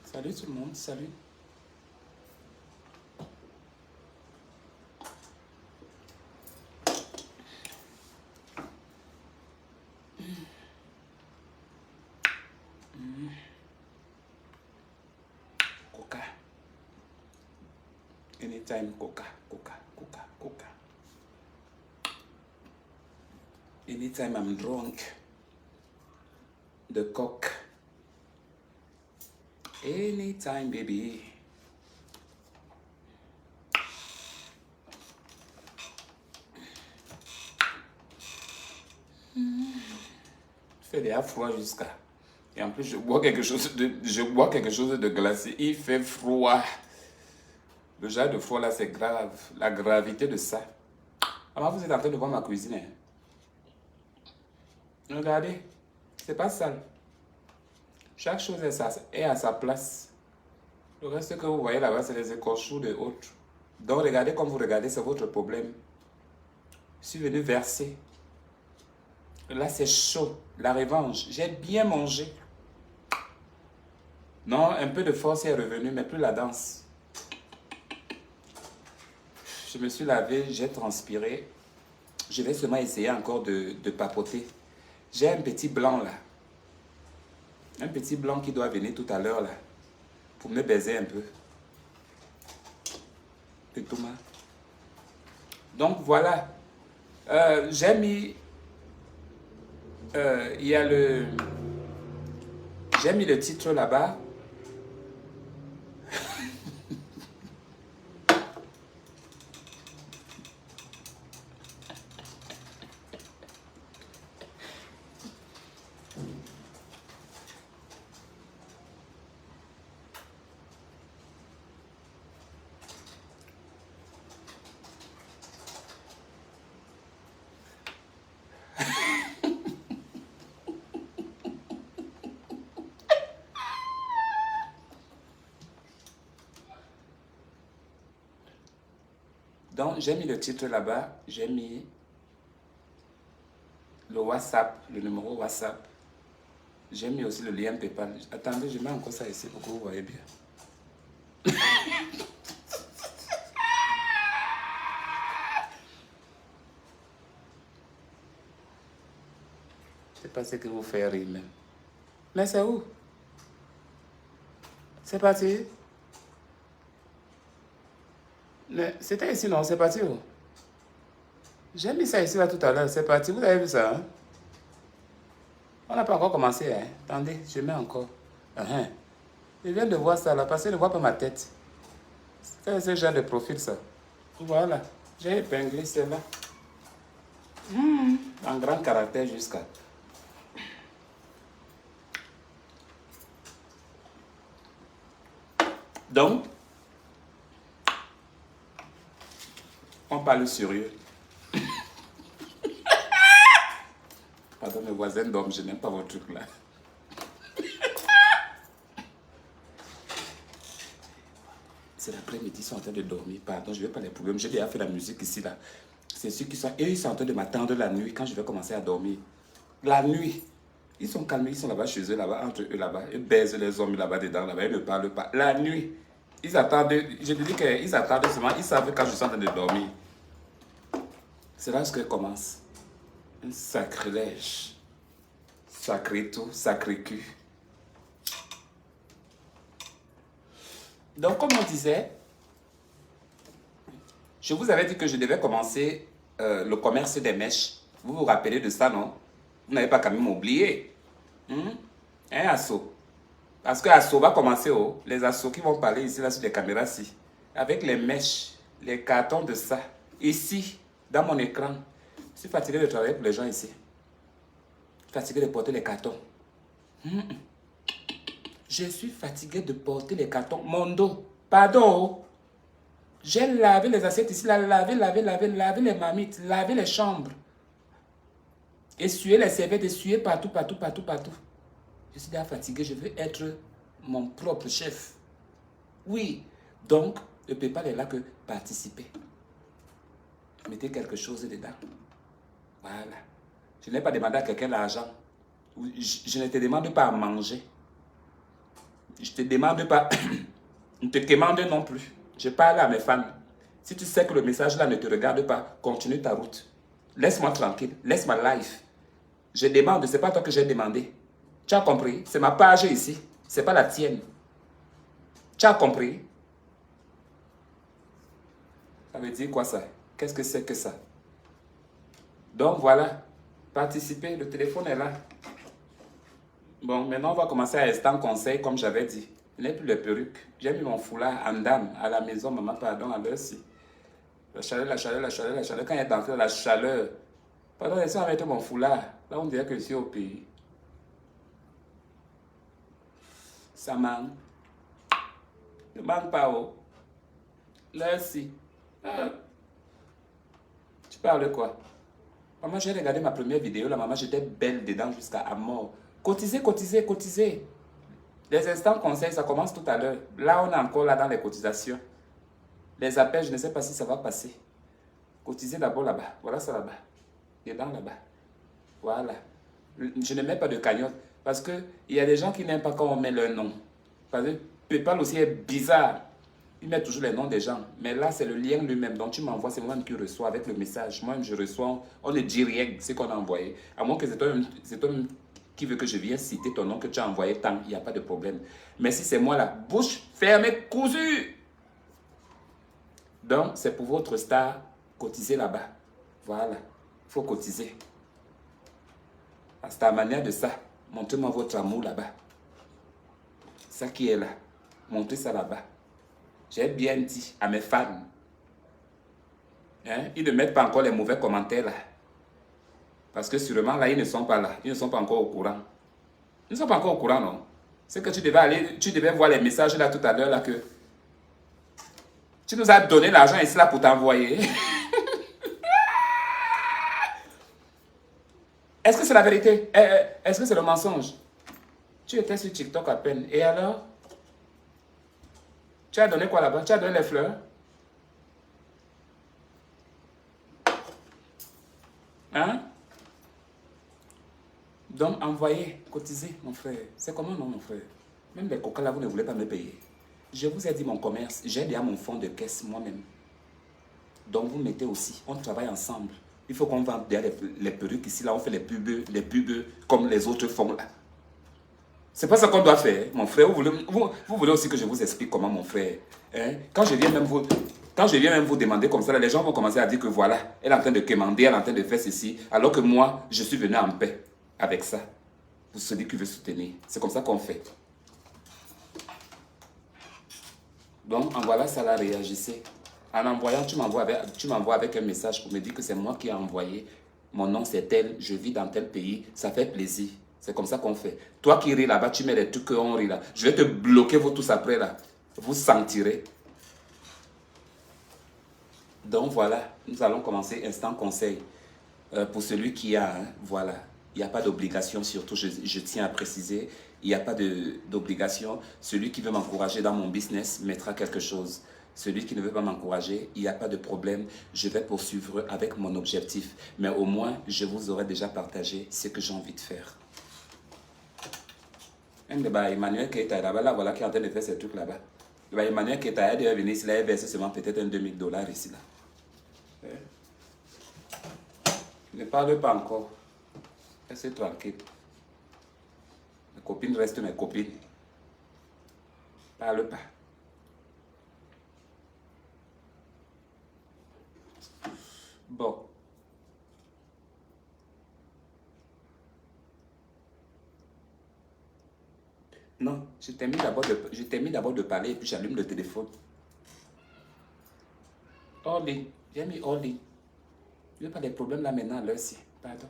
Salut tout le monde, salut. Coca. Anytime coca, coca, coca, coca. Anytime I'm drunk. The coke. Anytime, baby. Fait déjà froid jusqu'à. Et en plus, je bois quelque chose de glacé. Il fait froid. Le genre de froid là, c'est grave. La gravité de ça. Alors, vous êtes en train de voir ma cuisine. Hein? Regardez. C'est pas sale. Chaque chose est à sa place. Le reste que vous voyez là-bas, c'est les écorchures de autres. Donc, regardez comme vous regardez, c'est votre problème. Je suis venu verser. Là, c'est chaud. La revanche. J'ai bien mangé. Non, un peu de force est revenu, mais plus la danse. Je me suis lavé, j'ai transpiré. Je vais seulement essayer encore de papoter. J'ai un petit blanc là. Un petit blanc qui doit venir tout à l'heure là. Pour me baiser un peu. Et Thomas. Donc voilà. J'ai mis... il y a le... J'ai mis le titre là-bas. Donc, j'ai mis le titre là-bas, j'ai mis le WhatsApp, le numéro WhatsApp. J'ai mis aussi le lien PayPal. Attendez, je mets encore ça ici pour que vous voyez bien. C'est pas ce que vous faites rire même. Mais c'est où? C'est parti? C'était ici, non? C'est parti où? J'ai mis ça ici là tout à l'heure, c'est parti. Vous avez vu ça, hein? On n'a pas encore commencé, hein? Attendez, je mets encore. Je viens de voir ça là, parce que je ne vois pas ma tête. C'est ce genre de profil, ça. Voilà, j'ai épinglé celle-là. En grand caractère jusqu'à... Donc, on parle sérieux. Pardon, mes voisins dorment, je n'aime pas votre truc là. C'est l'après-midi, ils sont en train de dormir. Pardon, je ne vais pas les problèmes. J'ai déjà fait la musique ici là. C'est ceux qui sont... Et ils sont en train de m'attendre la nuit quand je vais commencer à dormir. La nuit. Ils sont calmés, ils sont là-bas chez eux, là-bas, entre eux là-bas. Ils baisent les hommes là-bas dedans, là-bas. Ils ne parlent pas. La nuit. Ils attendent, je te dis qu'ils attendent seulement, ils savent quand je suis en train de dormir. C'est là que commence. Un sacrilège. Sacré tout, sacré cul. Donc, comme on disait, je vous avais dit que je devais commencer le commerce des mèches. Vous vous rappelez de ça, non? Vous n'avez pas quand même oublié. Hein, Asso? Parce que Asso va commencer, oh, les Asso qui vont parler ici, là, sur les caméras, ici. Avec les mèches, les cartons de ça. Ici, dans mon écran. Je suis fatigué de travailler pour les gens ici. Je suis fatigué de porter les cartons. Je suis fatigué de porter les cartons. Mon dos. Pardon. J'ai lavé les assiettes ici, là, lavé les marmites, lavé les chambres. Essuyer les serviettes, essuyer partout. Je suis déjà fatigué, je veux être mon propre chef. Oui. Donc, le PayPal est là que participer. Mettez quelque chose dedans. Voilà. Je n'ai pas demandé à quelqu'un l'argent. Je ne te demande pas à manger. Je te demande pas, ne te commande non plus. Je parle à mes fans. Si tu sais que le message là ne te regarde pas, continue ta route. Laisse-moi tranquille, laisse ma life. Je demande, c'est pas toi que j'ai demandé. Tu as compris? C'est ma page ici, c'est pas la tienne. Tu as compris? Ça veut dire quoi ça? Qu'est-ce que c'est que ça? Donc voilà, participez, le téléphone est là. Bon, maintenant on va commencer à instant conseil comme j'avais dit. Je n'ai plus les perruques. J'ai mis mon foulard en dame à la maison, maman, pardon, à l'heure ci. La chaleur, la chaleur, la chaleur, la chaleur. Quand il est entré, la chaleur. Pardon, laissez-moi mettre mon foulard. Là, on dirait que je suis au pays. Ça manque. Ne manque pas, oh. Là, si. Tu parles quoi? Maman, j'ai regardé ma première vidéo, là, maman, j'étais belle dedans jusqu'à mort. Cotisez, cotisez, cotisez. Les instants conseils, ça commence tout à l'heure. Là, on est encore là dans les cotisations. Les appels, je ne sais pas si ça va passer. Cotisez d'abord là-bas. Voilà ça là-bas. Dedans là-bas. Voilà. Je ne mets pas de cagnotte. Parce qu'il y a des gens qui n'aiment pas quand on met leur nom. Parce que PayPal aussi est bizarre. Il met toujours les noms des gens. Mais là, c'est le lien lui-même. Donc, tu m'envoies, c'est moi-même qui reçois avec le message. Moi-même, je reçois. On ne dit rien, ce qu'on a envoyé. À moins que c'est toi qui veut que je vienne citer ton nom que tu as envoyé tant. Il n'y a pas de problème. Mais si c'est moi là, bouche fermée, cousue. Donc, c'est pour votre star, cotiser là-bas. Voilà. Il faut cotiser. C'est la manière de ça. Montrez-moi votre amour là-bas. Ça qui est là. Montrez ça là-bas. J'ai bien dit à mes fans. Hein? Ils ne mettent pas encore les mauvais commentaires là. Parce que sûrement là, ils ne sont pas là. Ils ne sont pas encore au courant. Ils ne sont pas encore au courant, non? C'est que tu devais voir les messages là tout à l'heure là que tu nous as donné l'argent ici là pour t'envoyer. Est-ce que c'est la vérité? Est-ce que c'est le mensonge? Tu étais sur TikTok à peine. Et alors? Tu as donné quoi là-bas? Tu as donné les fleurs? Hein? Donc, envoyez, cotisez, mon frère. C'est comment, non, mon frère? Même les coca là, vous ne voulez pas me payer. Je vous ai dit mon commerce. J'ai déjà mon fonds de caisse moi-même. Donc, vous mettez aussi. On travaille ensemble. Il faut qu'on vende les perruques ici. Là, on fait les pubs comme les autres font là. C'est pas ça qu'on doit faire, mon frère. Vous voulez aussi que je vous explique comment, mon frère. Hein? Quand je viens même vous demander comme ça, là, les gens vont commencer à dire que voilà, elle est en train de commander, elle est en train de faire ceci, alors que moi, je suis venu en paix avec ça. Pour celui qui veut soutenir. C'est comme ça qu'on fait. Donc, en voilà, ça là, réagissez. En envoyant, tu m'envoies avec un message pour me dire que c'est moi qui ai envoyé. Mon nom, c'est tel, je vis dans tel pays. Ça fait plaisir. C'est comme ça qu'on fait. Toi qui ris là-bas, tu mets les trucs qu'on rit là. Je vais te bloquer vous tous après là. Vous sentirez. Donc voilà, nous allons commencer instant conseil. Pour celui qui a, hein, voilà. Il n'y a pas d'obligation, surtout, je tiens à préciser. Il n'y a pas d'obligation. Celui qui veut m'encourager dans mon business mettra quelque chose. Celui qui ne veut pas m'encourager, il n'y a pas de problème. Je vais poursuivre avec mon objectif. Mais au moins, je vous aurai déjà partagé ce que j'ai envie de faire. Emmanuel Keita là-bas, voilà qui est en train de faire ces trucs là-bas. Emmanuel Keita est venu ici, là, il verse seulement peut-être un $2000 ici là. Ne parle pas encore. Reste tranquille. Mes copines restent mes copines. Parle pas. Bon. Non, je termine d'abord de parler et puis j'allume le téléphone. Orly, j'ai mis Orly. Il n'y a pas de problème là maintenant, là aussi. Pardon.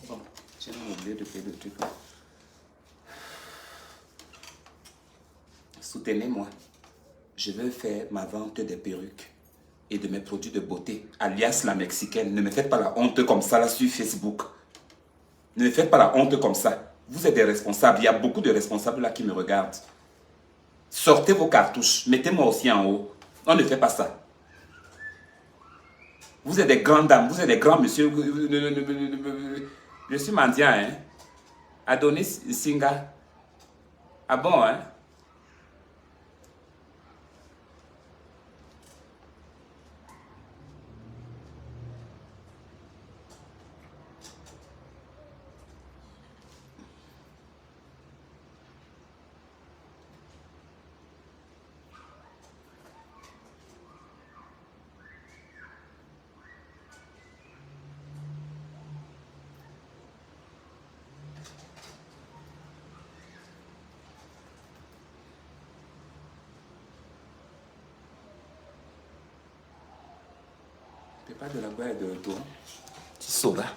Bon, j'ai oublié de faire le truc là. Soutenez-moi. Je veux faire ma vente des perruques et de mes produits de beauté, alias la mexicaine. Ne me faites pas la honte comme ça là sur Facebook. Ne me faites pas la honte comme ça. Vous êtes des responsables. Il y a beaucoup de responsables là qui me regardent. Sortez vos cartouches. Mettez-moi aussi en haut. On ne fait pas ça. Vous êtes des grandes dames, vous êtes des grands monsieur. Je suis mendiant, hein. Adonis Singa. Ah bon, hein? Tu pas de la guerre de toi. Tu sauras.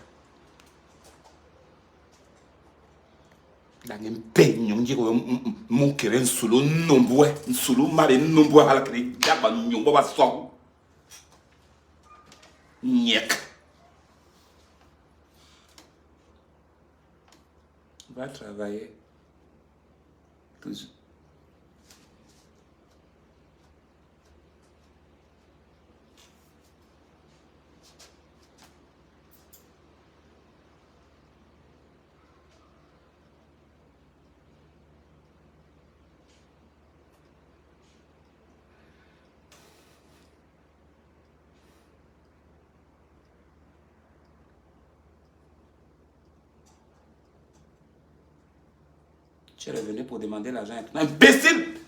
La n'impeño ndigo mon keren solo nombwe solo mare nombwe hala kere daba nyombo ba so nyek. Va travailler toujours. Tu es revenu pour demander l'argent. Imbécile!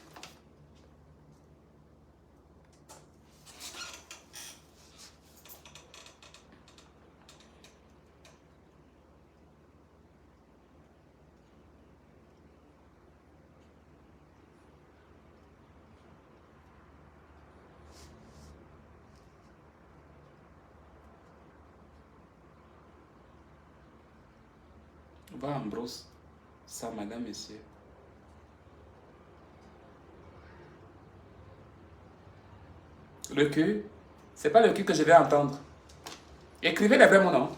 Va en brosse. Ça, madame, monsieur. Le cul, c'est pas le cul que je vais entendre. Écrivez les vrais mots, non?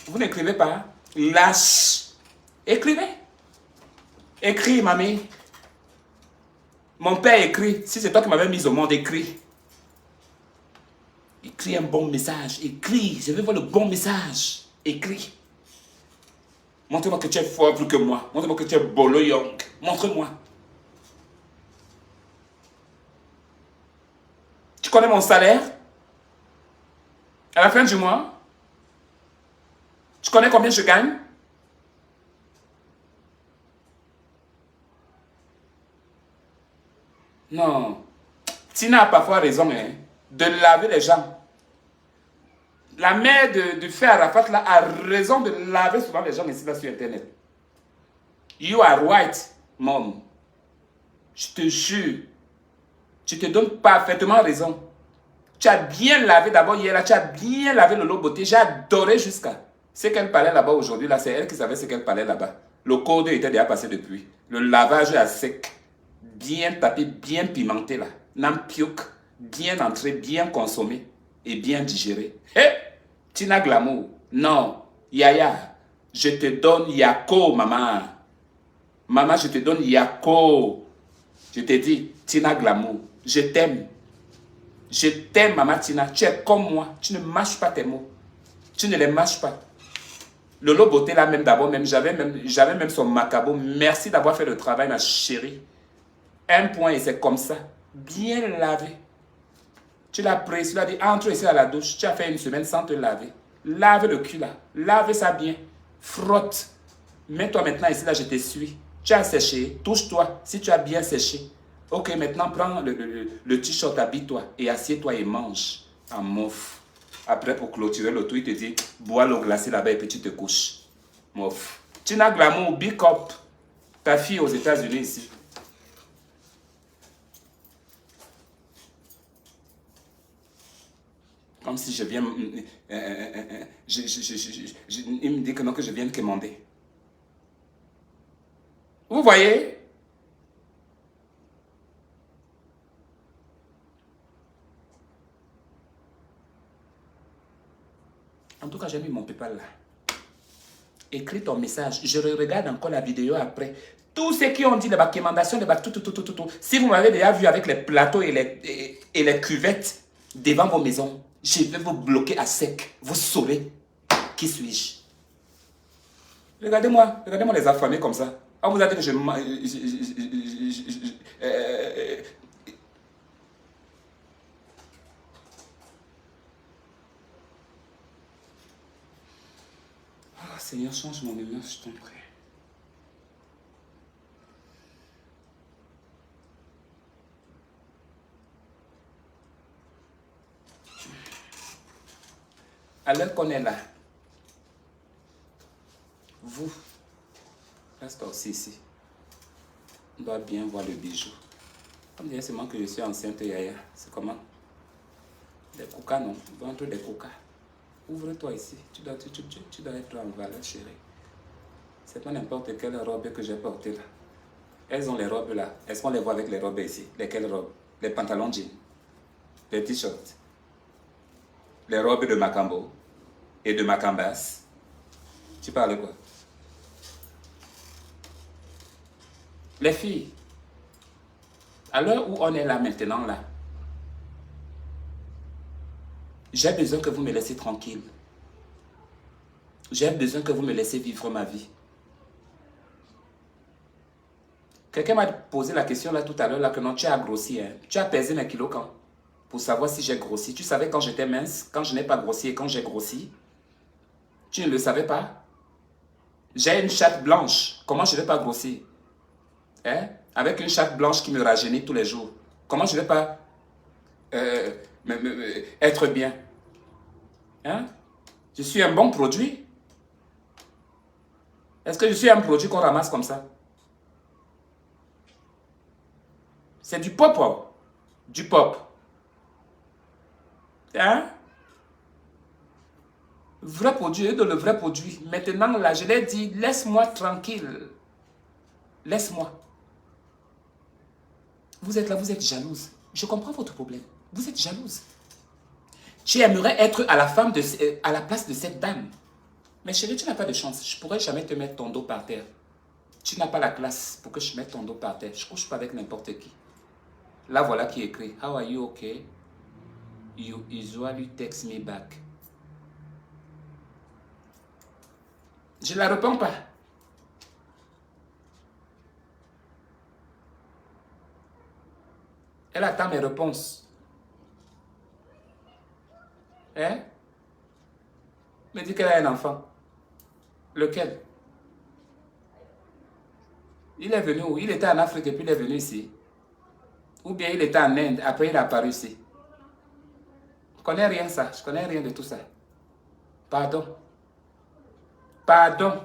Vous n'écrivez pas. Lâche. Écrivez. Écris, mamie. Mon père écrit. Si c'est toi qui m'avais mis au monde, écris. Écris un bon message. Écris. Je veux voir le bon message. Écris. Montre-moi que tu es fort plus que moi. Montre-moi que tu es bolo young. Montre-moi. Tu connais mon salaire? À la fin du mois? Tu connais combien je gagne? Non. Tina a parfois raison, hein, de laver les gens. La mère du frère Arafat là, a raison de laver souvent les gens ici là sur Internet. You are right, mom. Je te jure. Tu te donnes parfaitement raison. Tu as bien lavé d'abord hier là, tu as bien lavé le lot beauté. J'ai adoré jusqu'à ce qu'elle parlait là-bas aujourd'hui. Là, c'est elle qui savait ce qu'elle parlait là-bas. Le code était déjà passé depuis. Le lavage est à sec. Bien tapé, bien pimenté là. Nampiouk, bien entré, bien consommé et bien digéré. Hé, Tina Glamour. Non, Yaya, je te donne Yako, maman. Maman, je te donne Yako. Je te dis, Tina Glamour, je t'aime. Je t'aime, maman Tina. Tu es comme moi. Tu ne mâches pas tes mots. Tu ne les mâches pas. Le lot beauté là même d'abord, j'avais même son macabo. Merci d'avoir fait le travail, ma chérie. Un point et c'est comme ça. Bien lavé. Tu l'as pris, tu l'as dit, entre ici à la douche. Tu as fait une semaine sans te laver. Lave le cul là. Lave ça bien. Frotte. Mets-toi maintenant ici là, je te suis. Tu as séché. Touche-toi si tu as bien séché. Ok, maintenant prends le t-shirt, habille-toi et assieds-toi et mange en mouf. Après, pour clôturer le tout, il te dit, bois l'eau glacée là-bas et puis tu te couches. Mouf. Tina Glamour, big up. Ta fille aux États-Unis ici. Comme si je viens... il me dit que non, que je viens de commander. Vous voyez? En tout cas, j'ai mis mon PayPal là. Écris ton message. Je regarde encore la vidéo après. Tous ceux qui ont dit les recommandations, tout. Si vous m'avez déjà vu avec les plateaux et les cuvettes devant vos maisons, Je vais vous bloquer à sec. Vous saurez qui suis-je. Regardez-moi les affamés comme ça. On vous a dit que Ah, Seigneur, change mon humeur, je t'en prie. À l'heure qu'on est là, vous, restez aussi ici. On doit bien voir le bijou. Comme dire seulement que je suis enceinte, Yaya. C'est comment? Des coca, non? Ventre des coca. Ouvre-toi ici. Tu dois être en valeur, chérie. C'est pas n'importe quelle robe que j'ai portée là. Elles ont les robes là. Est-ce qu'on les voit avec les robes ici? Lesquelles robes? Les pantalons jeans, les t-shirts, les robes de Macambo et de Macambas. Tu parles quoi? Les filles, à l'heure où on est là maintenant là, j'ai besoin que vous me laissiez tranquille. J'ai besoin que vous me laissiez vivre ma vie. Quelqu'un m'a posé la question là tout à l'heure, là, que non, tu as grossi. Hein. Tu as pesé mes kilos quand? Pour savoir si j'ai grossi. Tu savais quand j'étais mince, quand je n'ai pas grossi et quand j'ai grossi? Tu ne le savais pas? J'ai une chatte blanche. Comment je ne vais pas grossir? Hein? Avec une chatte blanche qui me rajeunit tous les jours. Comment je ne vais pas être bien? Hein? Je suis un bon produit. Est-ce que je suis un produit qu'on ramasse comme ça? C'est du pop, hein? Du pop. Hein? Vrai produit, de le vrai produit. Maintenant, là, je l'ai dit, laisse-moi tranquille. Laisse-moi. Vous êtes là, vous êtes jalouse. Je comprends votre problème. Vous êtes jalouse. Tu aimerais être à la place de cette dame. Mais chérie, tu n'as pas de chance. Je ne pourrais jamais te mettre ton dos par terre. Tu n'as pas la classe pour que je mette ton dos par terre. Je ne couche pas avec n'importe qui. Là, voilà qui écrit. How are you okay? You usually text me back. Je ne la réponds pas. Elle attend mes réponses. Hein? Me dit qu'elle a un enfant. Lequel? Il est venu où? Il était en Afrique et puis il est venu ici. Ou bien il était en Inde, après il est apparu ici. Je ne connais rien de ça. Je ne connais rien de tout ça. Pardon. Pardon.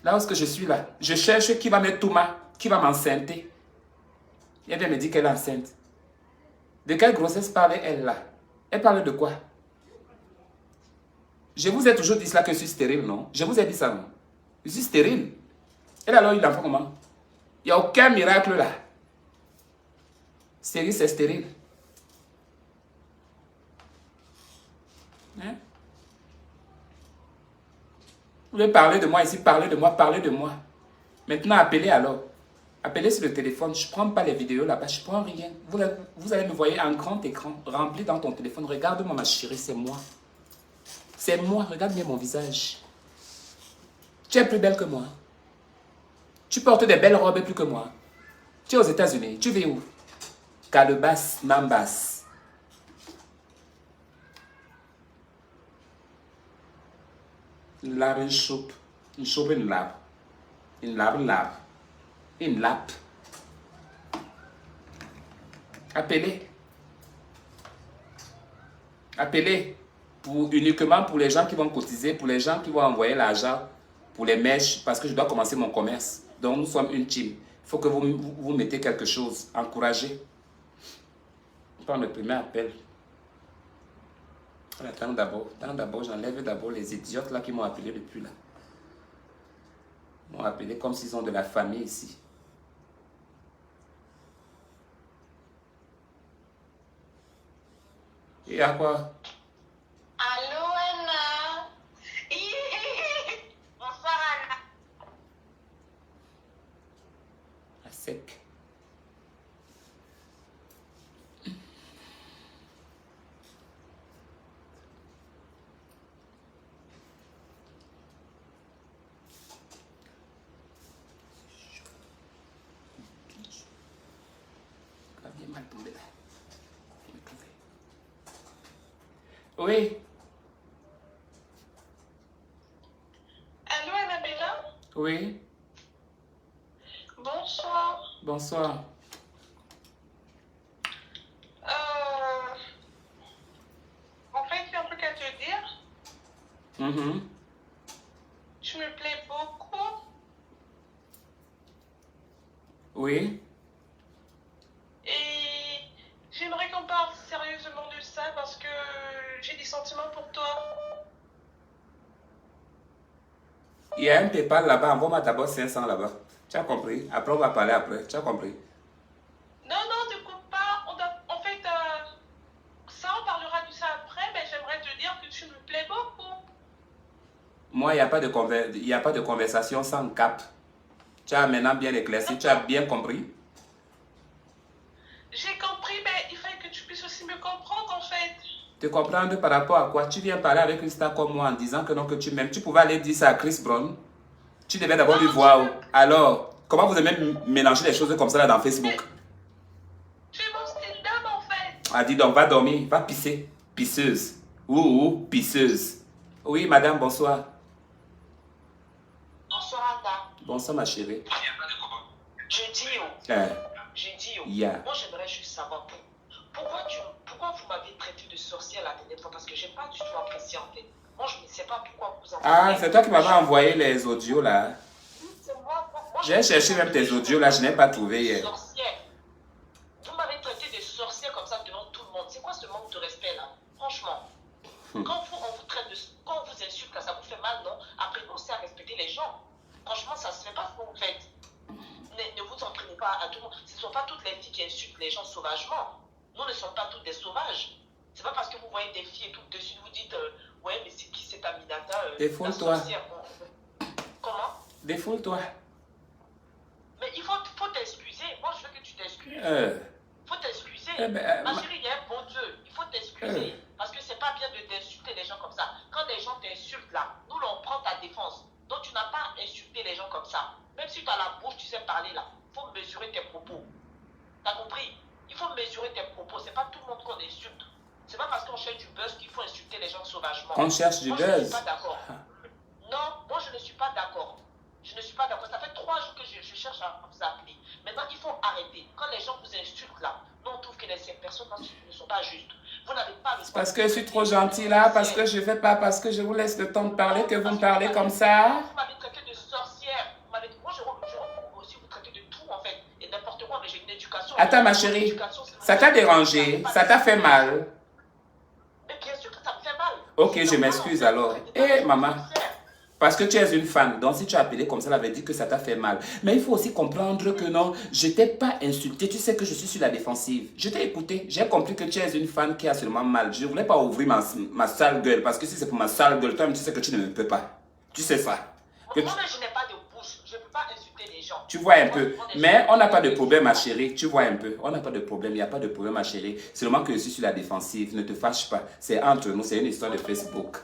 Là où je suis là, je cherche qui va mettre Touma, qui va m'enceinte. Et elle me dit qu'elle est enceinte. De quelle grossesse parle-elle là? Elle parle de quoi? Je vous ai toujours dit cela que je suis stérile, non? Je vous ai dit ça, non? Je suis stérile. Elle a alors eu l'enfant comment? Il n'y a aucun miracle là. Stérile, c'est stérile. Hein? Vous voulez parler de moi ici, parler de moi, parler de moi. Maintenant, appelez alors. Appelez sur le téléphone. Je ne prends pas les vidéos là-bas, je ne prends rien. Vous allez me voir un grand écran rempli dans ton téléphone. Regarde-moi, ma chérie, c'est moi. C'est moi, regarde bien mon visage. Tu es plus belle que moi. Tu portes des belles robes plus que moi. Tu es aux États-Unis. Tu vis où? Calebas, Mambas. Une lave, une soupe. Une soupe, une lave. Une lave, une lave. Une lape. Appelez. Appelez. Uniquement pour les gens qui vont cotiser, pour les gens qui vont envoyer l'argent, pour les mèches, parce que je dois commencer mon commerce. Donc nous sommes une team. Il faut que vous mettez quelque chose. Encouragez. Prends le premier appel. Attends d'abord, j'enlève d'abord les idiotes là qui m'ont appelé depuis là. Ils m'ont appelé comme s'ils ont de la famille ici. Et à quoi? Allô, Anna. Bonsoir, Anna. À sec. va tomber là. Oui. Allô, Annabella? Oui. Bonsoir. Bonsoir. En fait, j'ai un truc à te dire. Mhm. Tu me plais beaucoup. Oui. Et j'aimerais qu'on parle sérieusement de ça parce que j'ai des sentiments pour toi. Il y a un PayPal là-bas. Envoie-moi d'abord 500 là-bas. Tu as compris? Après, on va parler après. Tu as compris? Non, non, ne coupe pas. En fait, ça, on parlera de ça après, mais j'aimerais te dire que tu me plais beaucoup. Moi, il n'y a pas de il y a pas de conversation sans cap. Tu as maintenant bien éclairci. Tu as bien compris? J'ai compris, mais il fallait que tu puisses aussi me comprendre, en fait. Te comprendre par rapport à quoi? Tu viens parler avec une star comme moi en disant que non, que tu m'aimes. Tu pouvais aller dire ça à Chris Brown. Tu devais d'abord lui Non, voir. Alors, comment vous aimez mélanger les choses comme ça là dans Facebook? Tu es mon style d'homme, en fait. Ah, dis donc, va dormir, va pisser. Pisseuse. Ouh, pisseuse. Oui, madame, bonsoir. Bonsoir, Anna. Bonsoir, ma chérie. Je dis, Yeah. moi j'aimerais juste savoir pourquoi vous m'avez traité de sorcière la dernière fois parce que j'ai pas du tout apprécié en fait. Moi je ne sais pas pourquoi vous en Ah, parlez. c'est toi qui m'avais envoyé les audios là. C'est moi, J'ai cherché même tes audios là, je n'ai pas trouvé hier. Sorcière. Vous m'avez traité de sorcière comme ça devant tout le monde. C'est quoi ce manque de respect là? Franchement. Quand on vous traite quand on vous insulte, ça vous fait mal, non? Après, pensez à respecter les gens. Franchement, ça se fait pas ce que vous faites. Ne vous en prenez pas à tout le monde. Ce ne sont pas toutes les filles qui insultent les gens sauvagement. Nous ne sommes pas toutes des sauvages. C'est pas parce que vous voyez des filles et tout dessus, vous dites ouais, mais c'est qui cette Aminata Défoule-toi. Comment? Défoule-toi. Mais il faut t'excuser. Moi, je veux que tu t'excuses. Faut t'excuser. Ma chérie, il y a un bon Dieu. Il faut t'excuser. Parce que c'est pas bien d'insulter les gens comme ça. Quand les gens t'insultent là, nous, on prend ta défense. Donc, tu n'as pas insulté les gens comme ça. Même si tu as la bouche, tu sais parler là. Il faut mesurer tes propos. T'as compris? Il faut mesurer tes propos. C'est pas tout le monde qu'on insulte. C'est pas parce qu'on cherche du buzz qu'il faut insulter les gens sauvagement. On cherche du moi, je ne suis buzz. pas d'accord. Non, moi je ne suis pas d'accord. Je ne suis pas d'accord. Ça fait 3 jours que je cherche à vous appeler. Maintenant, il faut arrêter. Quand les gens vous insultent là, nous on trouve que ces personnes ne sont pas justes. Vous n'avez pas le droit. Parce que je suis trop gentille là, parce que je ne fais pas, parce que je vous laisse le temps de parler, que vous me parlez comme ça. Vous m'avez traité de sorcière. Moi, je retrouve aussi vous traiter de tout en fait. Et n'importe quoi, mais j'ai une éducation. Attends ma chérie, ça t'a dérangé, ça t'a fait mal. Mais bien sûr que ça me fait mal. Ok, je m'excuse alors. Eh maman, parce que tu es une fan, donc si tu as appelé comme ça, ça veut dire que ça t'a fait mal. Mais il faut aussi comprendre que non, je t'ai pas insulté, tu sais que je suis sur la défensive. Je t'ai écouté, j'ai compris que tu es une fan qui a seulement mal. Je ne voulais pas ouvrir ma sale gueule, parce que si c'est pour ma sale gueule, toi-même tu sais que tu ne me peux pas. Tu sais ça. Moi, je n'ai pas de bouche, je ne peux pas insulter les gens. Tu vois un peu, mais on n'a pas de problème ma chérie, tu vois un peu, on n'a pas de problème, il n'y a pas de problème ma chérie. Seulement que je suis sur la défensive, ne te fâche pas, c'est entre nous, c'est une histoire de Facebook.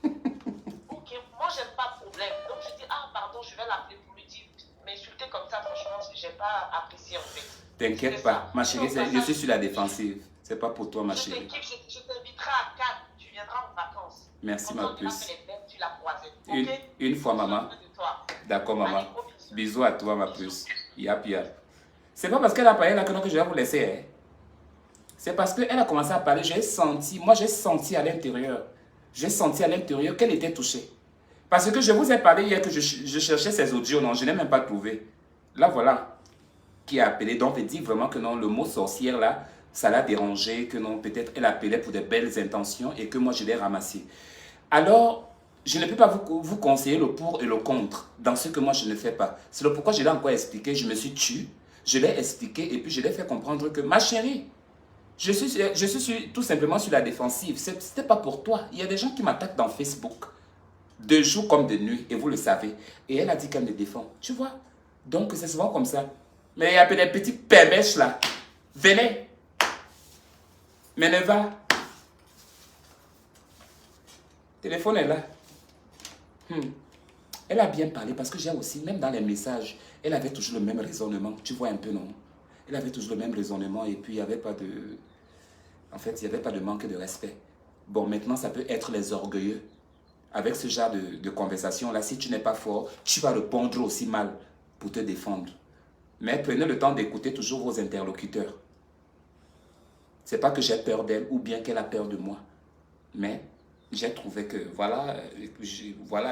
Ok, moi j'aime pas de problème, donc je dis ah pardon, je vais l'appeler pour lui dire, m'insulter comme ça franchement, j'ai pas apprécié en fait. T'inquiète pas, ma chérie, je suis sur la défensive, c'est pas pour toi ma chérie. Je t'inviterai à Cannes, tu viendras en vacances. Merci ma puce. Okay? Une fois maman. D'accord maman. Bisous à toi ma puce. Yap yap. C'est pas parce qu'elle a parlé là que je vais vous laisser. Hein. C'est parce qu'elle a commencé à parler, j'ai senti à l'intérieur. J'ai senti à l'intérieur qu'elle était touchée. Parce que je vous ai parlé hier que je cherchais ses audios, non, je n'ai même pas trouvé. Là voilà, qui a appelé. Donc elle dit vraiment que non, le mot sorcière là, ça l'a dérangé, que non, peut-être elle appelait pour de belles intentions et que moi je l'ai ramassé. Alors, je ne peux pas vous conseiller le pour et le contre dans ce que moi je ne fais pas. C'est le pourquoi je l'ai encore expliqué, je me suis tue, je l'ai expliqué et puis je l'ai fait comprendre que ma chérie, je suis tout simplement sur la défensive. Ce n'était pas pour toi. Il y a des gens qui m'attaquent dans Facebook, de jour comme de nuit, et vous le savez. Et elle a dit qu'elle me défend. Tu vois? Donc c'est souvent comme ça. Mais il y a des petits permèches là. Venez. Mais ne va. Le téléphone est là. Elle a bien parlé parce que j'ai aussi, même dans les messages, elle avait toujours le même raisonnement. Tu vois un peu, non? Il avait toujours le même raisonnement et puis il n'y avait pas de... En fait, il n'y avait pas de manque de respect. Bon, maintenant, ça peut être les orgueilleux. Avec ce genre de conversation-là, si tu n'es pas fort, tu vas répondre aussi mal pour te défendre. Mais prenez le temps d'écouter toujours vos interlocuteurs. C'est pas que j'ai peur d'elle ou bien qu'elle a peur de moi. Mais j'ai trouvé que, voilà,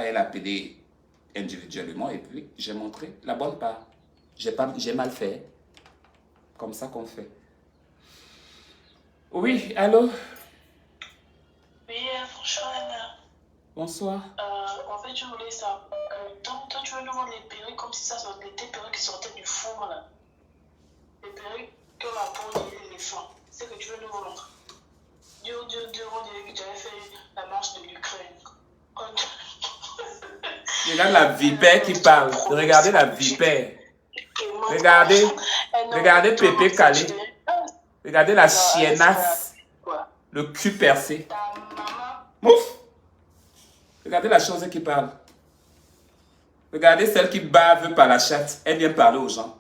elle a appelé individuellement et puis j'ai montré la bonne part. J'ai mal fait. Comme ça qu'on fait. Oui, allô? Oui, franchement, Anna. Bonsoir. En fait, je voulais savoir que toi, tu veux nous vendre les perruques comme si ça sortait, des perruques qui sortaient du four, là. Les perruques que la peau de l'éléphant. C'est que tu veux nous vendre. Dieu, on dirait que tu avais fait la marche de l'Ukraine. Regarde la vipère qui parle. Regardez la vipère. Regardez Pépé Calé. Regardez la chiennasse. Le cul percé. Mouf! Regardez la chose qui parle. Regardez celle qui bave par la chatte. Elle vient parler aux gens.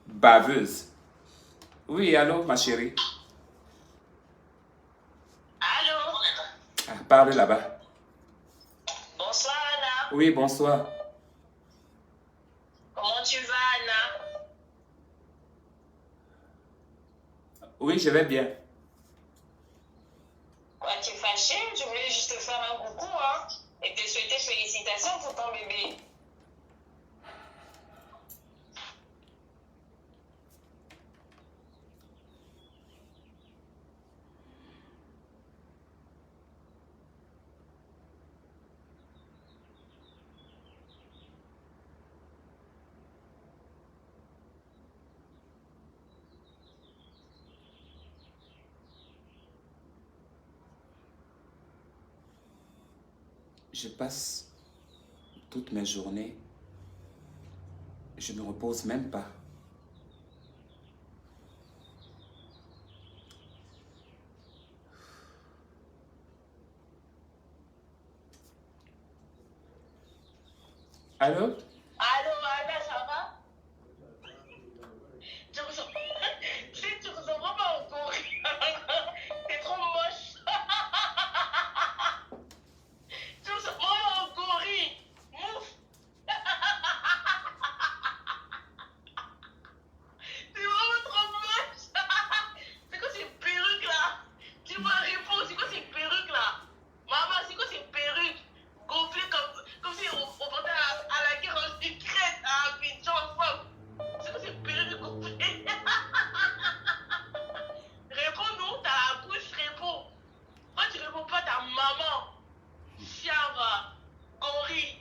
Baveuse. Oui, allô, ma chérie. Allô? Ah, parle là-bas. Bonsoir, Anna. Oui, bonsoir. Comment tu vas, Anna? Oui, je vais bien. Quoi, tu es fâchée? Je voulais juste te faire un coucou, hein, et te souhaiter félicitations pour ton bébé. Je passe toutes mes journées, je ne me repose même pas. Allô? Allô, Anna, ça va? Tu ressembles pas au gorille. T'es trop moche. Tu ressembles vraiment au gorille. Mouf. T'es vraiment trop moche. C'est quoi ces perruques là? Dis-moi, réponds, c'est quoi ces perruques là? Maman, c'est quoi ces perruques? Gonflées comme si on partait à la guerre en Ukraine, à Abidjan ensemble. C'est quoi ces perruques gonflées? Réponds-nous, t'as la bouche, réponds. Pourquoi tu réponds pas à ta maman? Chiava, gorille.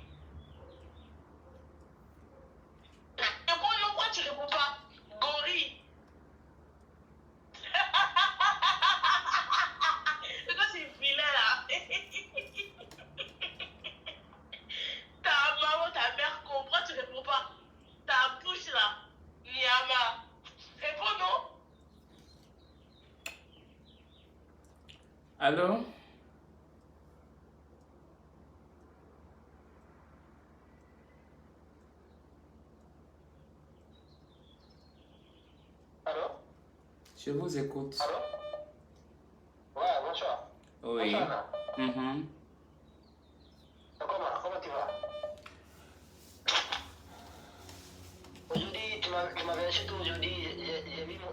Réponds-nous, pourquoi tu réponds pas? Gorille. C'est quoi ces filets là? Ta maman, ta mère comprend, tu réponds pas. Ta bouche là, Niama. Réponds-nous. Allô? Allô? Je vous écoute. Allô? Ouais, bonsoir. Oui. Bonsoir, Anna. Mhm. Comment tu vas? Aujourd'hui, tu m'avais acheté aujourd'hui,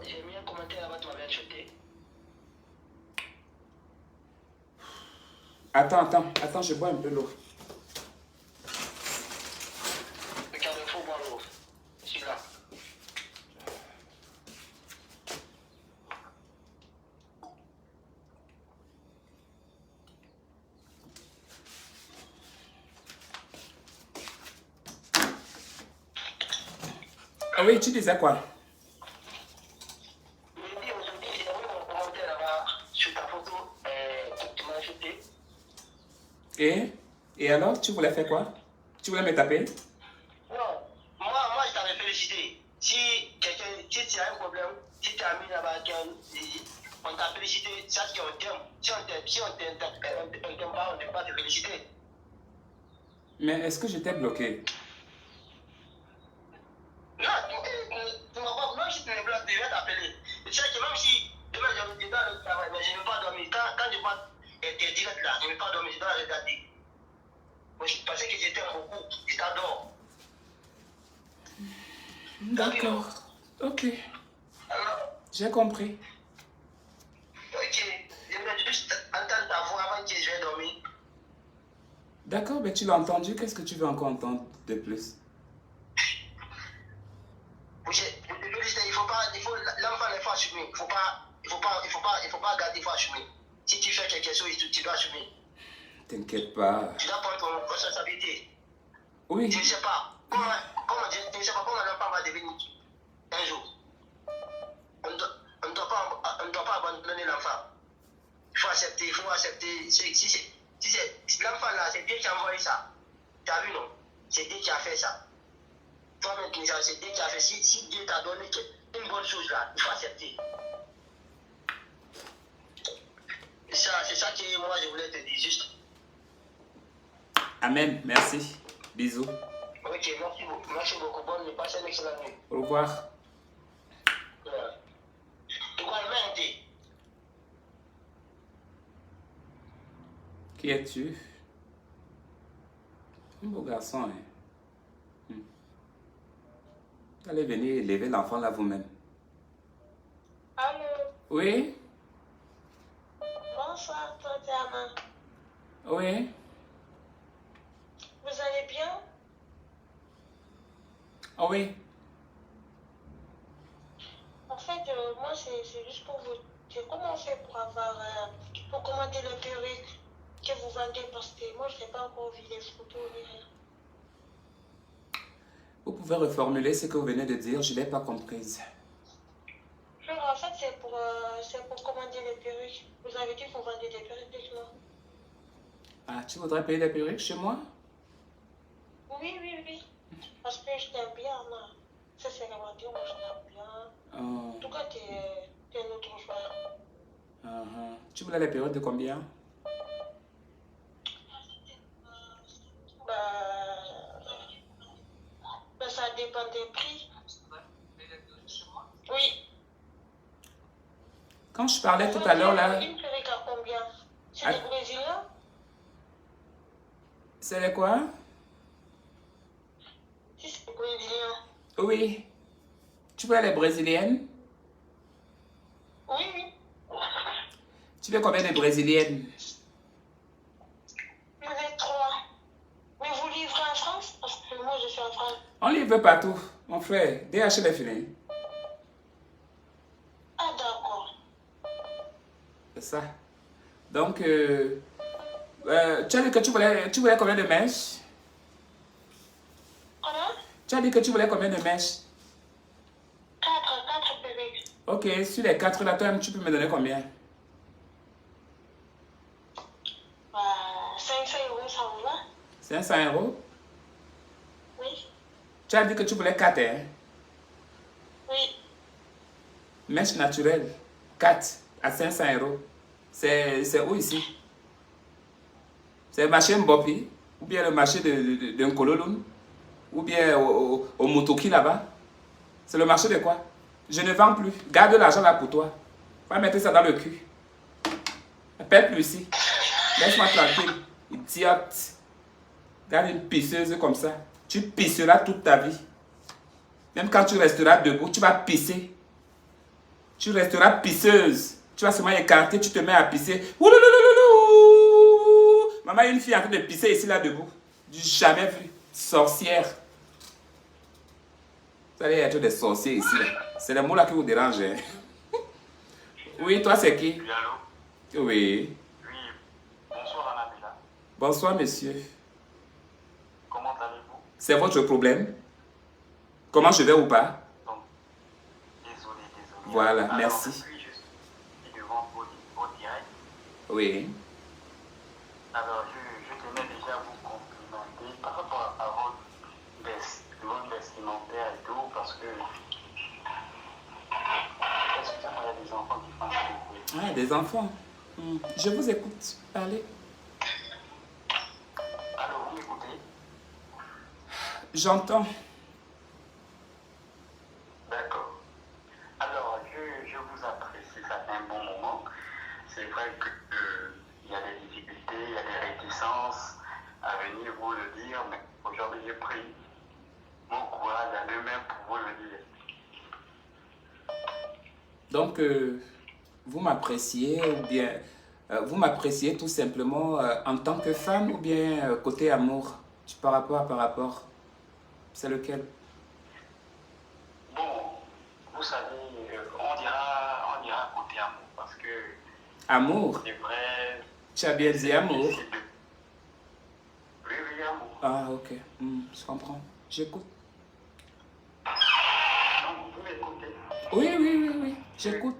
j'ai mis un commentaire là-bas, tu m'avais acheté. Attends, je bois un peu l'eau. Regarde, il faut boire l'eau. Je suis là. Ah oui, tu disais quoi? Je dis aujourd'hui, j'ai mis mon commentaire là-bas sur ta photo que tu m'as acheté. Et alors, tu voulais faire quoi? Tu voulais me taper? Non, moi je t'avais félicité. Si tu as un problème, si tu as mis là-bas, on t'a félicité, ça c'est un terme. Si on t'aime pas, on ne peut pas te féliciter. Mais est-ce que j'étais bloqué? Non, tu m'as pas, non, je te bloque. qui est direct là, je ne vais pas dormir, je dois regarder. Moi, je pensais que j'étais beaucoup, je t'adore. D'accord. Ok. J'ai compris. Ok. Je vais juste entendre ta voix avant que je vais dormir. D'accord, mais tu l'as entendu. Qu'est-ce que tu veux encore entendre de plus? L'enfant n'est pas assumé. Il faut pas garder, il faut assumer. Si tu fais quelque chose, tu dois assumer. T'inquiète pas. Tu dois prendre ton responsabilité. Oui. Je ne sais pas. Je ne sais pas comment l'enfant va devenir un jour. On ne doit pas abandonner l'enfant. Il faut accepter, Si l'enfant là, c'est Dieu qui a envoyé ça. Tu as vu, non? C'est Dieu qui a fait ça. Toi maintenant, c'est Dieu qui a fait. Si Dieu t'a donné une bonne chose là, il faut accepter. C'est ça que moi je voulais te dire juste. Amen. Merci. Bisous. Ok, merci beaucoup. Bonne nuit. Passez une excellente nuit. Au revoir. Qui es-tu? Un beau garçon, hein? Vous allez venir élever l'enfant là vous-même. Allô? Oui? Bonsoir, Tatiana. Oui? Vous allez bien? Oh oui? En fait, moi, c'est juste pour vous dire comment on fait pour commander le perruque que vous vendez parce que moi, je n'ai pas encore vu les photos ni rien. Vous pouvez reformuler ce que vous venez de dire, je ne l'ai pas comprise. En fait, c'est pour commander les perruques. Vous avez dit que vous vendez des perruques, dites-moi. Ah, tu voudrais payer des perruques chez moi? Oui. Parce que je t'aime bien, non. Ça, c'est vraiment dire, moi, je t'aime bien. Oh. En tout cas, t'es notre choix. Tu voulais les perruques de combien? Ça dépend des prix. Oui. Quand je parlais tout à l'heure là... Une perruque à combien? C'est des Brésiliens? C'est les quoi? Si c'est des Brésiliens. Oui. Tu veux les brésiliennes? Oui. Tu veux combien de brésiliennes? Je veux 3. Mais vous livrez en France? Parce que moi je suis en France. On livre partout, mon frère. DHL est fini. Ah d'accord. C'est ça. Donc, tu as dit que tu voulais combien de mèches? Comment? Tu as dit que tu voulais combien de mèches? 4 perruques. Ok, sur les 4 là, toi, tu peux me donner combien? 500 €, ça vous va? 500 €? Oui. Tu as dit que tu voulais 4, hein? Oui. Mèches naturelles, 4 à 500 €. C'est où ici? C'est le marché Mbopi? Ou bien le marché de Nkololun? Ou bien au Motoki là-bas? C'est le marché de quoi? Je ne vends plus. Garde l'argent là pour toi. Va mettre ça dans le cul. Appelle plus ici. Laisse-moi tranquille. Idiote. Garde une pisseuse comme ça. Tu pisseras toute ta vie. Même quand tu resteras debout, tu vas pisser. Tu resteras pisseuse. Tu vas seulement écarter, tu te mets à pisser. Ouloulouloulou. Maman, il y a une fille en train de pisser ici, là, debout. Du jamais vu. Sorcière. Vous allez être des sorciers ici. C'est les mots là qui vous dérangent. Hein? Oui, toi, c'est qui? Oui, allô? Oui. Oui, bonsoir Annabella. Bonsoir, monsieur. Comment allez-vous? C'est votre problème? Comment je vais ou pas? Donc, désolé. Voilà, alors, merci. Je suis juste devant vos directs. Oui. Alors, je tenais déjà à vous complimenter par rapport à votre vestimentaire et tout, parce que excusez-moi, il y a des enfants qui font ça. Ah, des enfants. Je vous écoute. Parlez. Alors, vous m'écoutez? J'entends. D'accord. Alors, je vous apprécie, ça fait un bon moment. C'est vrai que il y a des difficultés, il y a des réticences à venir vous le dire, mais aujourd'hui j'ai pris mon courage à deux mains pour vous le dire. Donc, vous m'appréciez ou bien vous m'appréciez tout simplement en tant que femme ou bien côté amour, par rapport, c'est lequel? Bon, vous savez, on dira côté amour parce que Amour? c'est vrai. Tu as bien dit amour. Oui, oui, amour. Ah, ok. Je comprends. J'écoute. Donc, vous m'écoutez? Oui. J'écoute.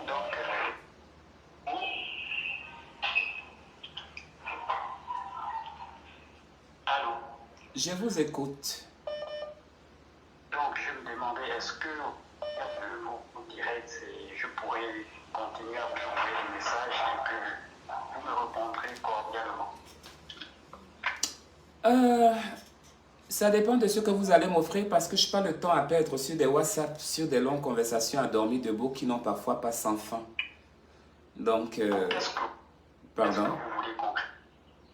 Donc, allô? Je vous écoute. Donc, je me demandais, est-ce que vous direz, je pourrais continuer à vous envoyer des messages et que vous me répondrez cordialement? Ça dépend de ce que vous allez m'offrir parce que je n'ai pas le temps à perdre sur des WhatsApp, sur des longues conversations à dormir debout qui n'ont parfois pas sans fin. Donc, pardon.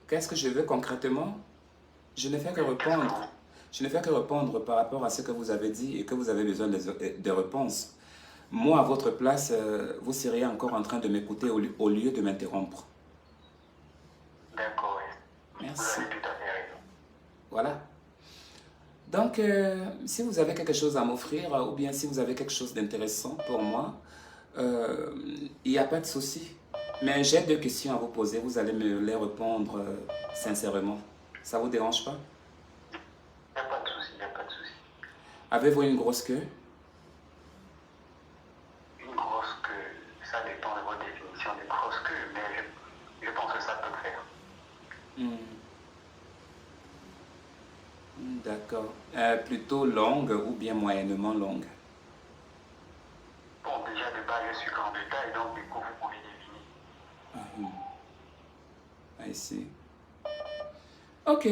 Qu'est-ce que je veux concrètement? Je ne fais que répondre. Je ne fais que répondre par rapport à ce que vous avez dit et que vous avez besoin de réponses. Moi, à votre place, vous seriez encore en train de m'écouter au lieu de m'interrompre. D'accord, oui. Merci. Vous avez tout à fait raison. Voilà. Donc, si vous avez quelque chose à m'offrir ou bien si vous avez quelque chose d'intéressant pour moi, il n'y a pas de souci. Mais j'ai 2 questions à vous poser. Vous allez me les répondre sincèrement. Ça ne vous dérange pas? Il n'y a pas de souci, il n'y a pas de souci. Avez-vous une grosse queue? Une grosse queue, ça dépend de votre définition de grosse queue, mais je pense que ça peut le faire. D'accord. Plutôt longue ou bien moyennement longue? Bon, déjà de base, je suis grand de taille, donc du coup, vous pouvez deviner. Ici. Ok.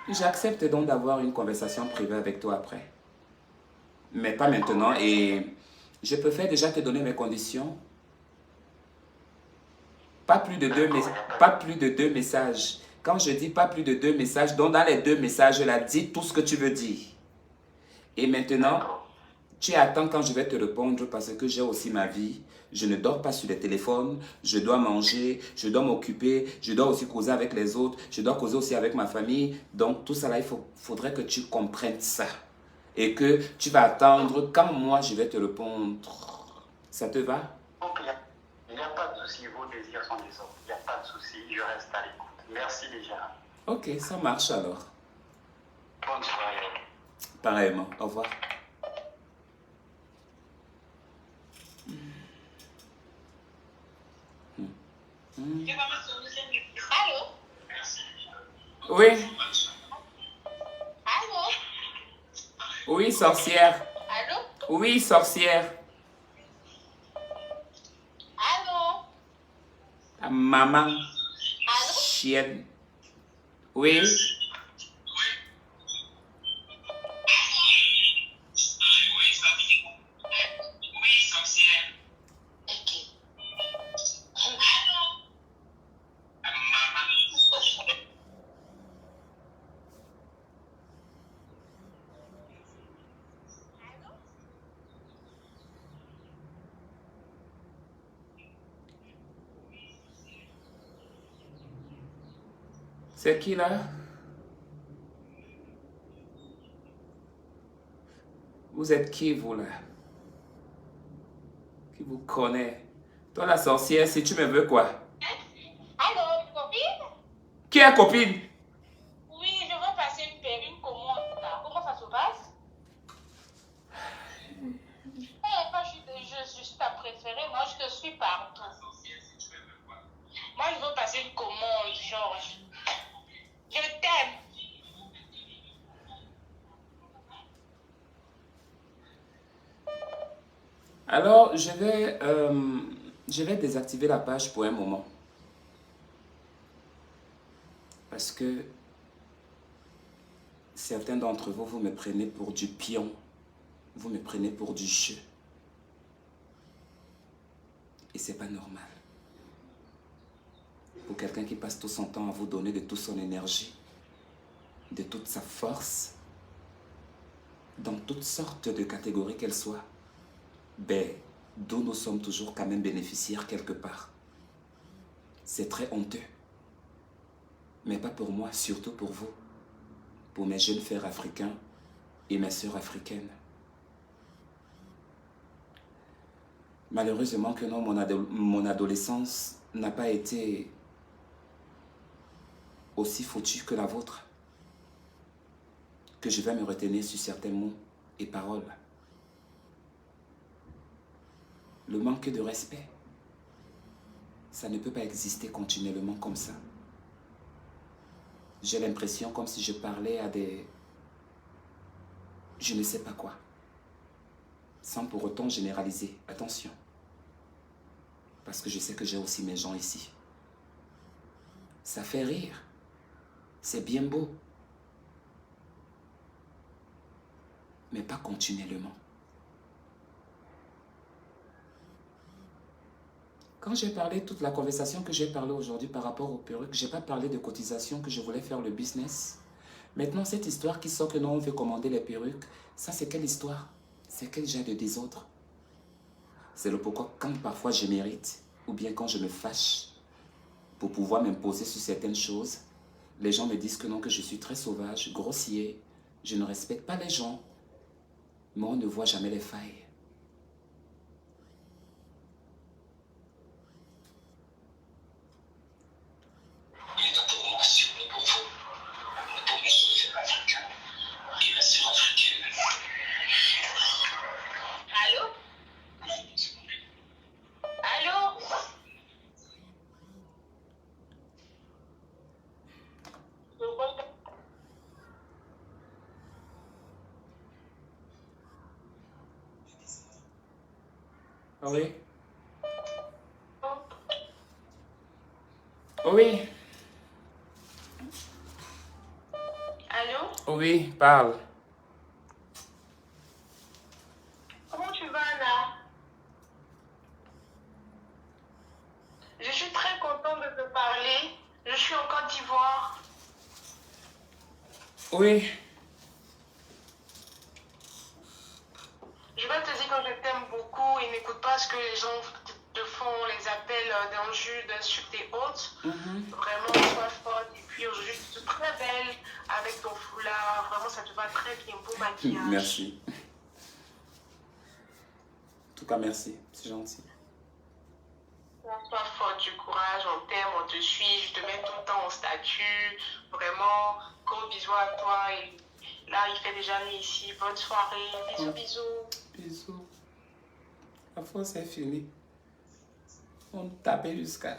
J'accepte donc d'avoir une conversation privée avec toi après. Mais pas maintenant. Et je préfère déjà te donner mes conditions. Pas plus de 2 messages. Quand je dis pas plus de 2 messages, donc dans les 2 messages, là, dis tout ce que tu veux dire. Et maintenant, tu attends quand je vais te répondre parce que j'ai aussi ma vie. Je ne dors pas sur les téléphones. Je dois manger, je dois m'occuper, je dois aussi causer avec les autres. Je dois causer aussi avec ma famille. Donc tout ça là, faudrait que tu comprennes ça. Et que tu vas attendre quand moi je vais te répondre. Ça te va? Donc, il n'y a pas de souci, vos désirs sont des autres. Il n'y a pas de souci, je reste à l'écoute. Merci déjà. Ok, ça marche alors. Bonne soirée. Pareillement, au revoir. Allô? Oui. Allô? Oui, sorcière. Allô? Oui, sorcière. Allô? Maman. Allô? Chienne. Oui. C'est qui là? Vous êtes qui vous là? Qui vous connaît? Toi la sorcière, si tu me veux quoi? Allô, une copine? Qui est copine? Oui, je veux passer une commande là. Comment ça se passe? Moi, je suis ta préférée. Moi, je te suis partout. Moi, je veux passer une commande, Georges. Je t'aime. Alors, je vais désactiver la page pour un moment. Parce que certains d'entre vous, vous me prenez pour du pion. Vous me prenez pour du jeu. Et c'est pas normal. Pour quelqu'un qui passe tout son temps à vous donner de toute son énergie, de toute sa force, dans toutes sortes de catégories qu'elles soient, ben, d'où nous sommes toujours quand même bénéficiaires quelque part. C'est très honteux. Mais pas pour moi, surtout pour vous. Pour mes jeunes frères africains et mes sœurs africaines. Malheureusement que non, mon adolescence n'a pas été aussi foutue que la vôtre. Que je vais me retenir sur certains mots et paroles. Le manque de respect, ça ne peut pas exister continuellement comme ça. J'ai l'impression comme si je parlais à des... je ne sais pas quoi. Sans pour autant généraliser. Attention. Parce que je sais que j'ai aussi mes gens ici. Ça fait rire. C'est bien beau. Mais pas continuellement. Quand j'ai parlé, toute la conversation que j'ai parlé aujourd'hui par rapport aux perruques, je n'ai pas parlé de cotisation que je voulais faire le business. Maintenant, cette histoire qui sort que non, on veut commander les perruques, ça c'est quelle histoire? C'est quel genre de désordre? C'est le pourquoi quand parfois je mérite, ou bien quand je me fâche pour pouvoir m'imposer sur certaines choses, les gens me disent que non, que je suis très sauvage, grossier, je ne respecte pas les gens, mais on ne voit jamais les failles. Oui. Oui. Allô? Oui, parle. Comment tu vas, Anna? Je suis très contente de te parler. Je suis en Côte d'Ivoire. Oui. Je vais te dire que je t'aime beaucoup et n'écoute pas ce que les gens te font, les appels d'injures, d'insultes et autres. Vraiment, sois forte. Et puis aujourd'hui, tu es très belle avec ton foulard. Vraiment, ça te va très bien. Beau maquillage. Merci. En tout cas, merci. C'est gentil. Sois forte, du courage, on t'aime, on te suit. Je te mets tout le temps en statut. Vraiment, gros bisous à toi. Et là, il fait déjà nuit ici. Bonne soirée. Bisous, bisous. Bisous. La fois, c'est fini. On tapait jusqu'à...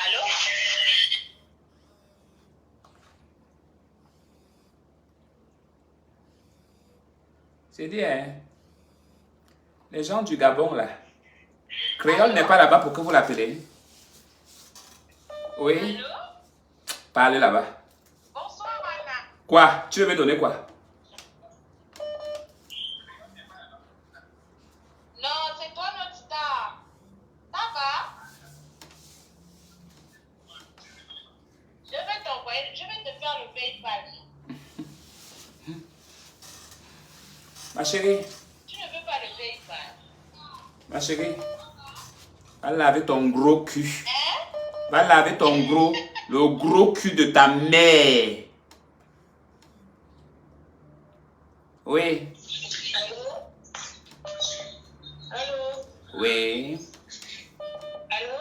Allô? J'ai dit, hein, les gens du Gabon, là, Créole n'est pas là-bas pour que vous l'appelez. Oui. Allô? Parlez là-bas. Bonsoir, Anna. Quoi? Tu veux me donner quoi? Non, c'est toi notre star. Ça va? Je vais t'envoyer, je vais te faire le PayPal. Ma chérie, Tu ne veux pas le PayPal? ma chérie, va laver ton gros cul. Hein? Va laver ton le gros cul de ta mère. Oui. Allô? Allô? Oui. Allô?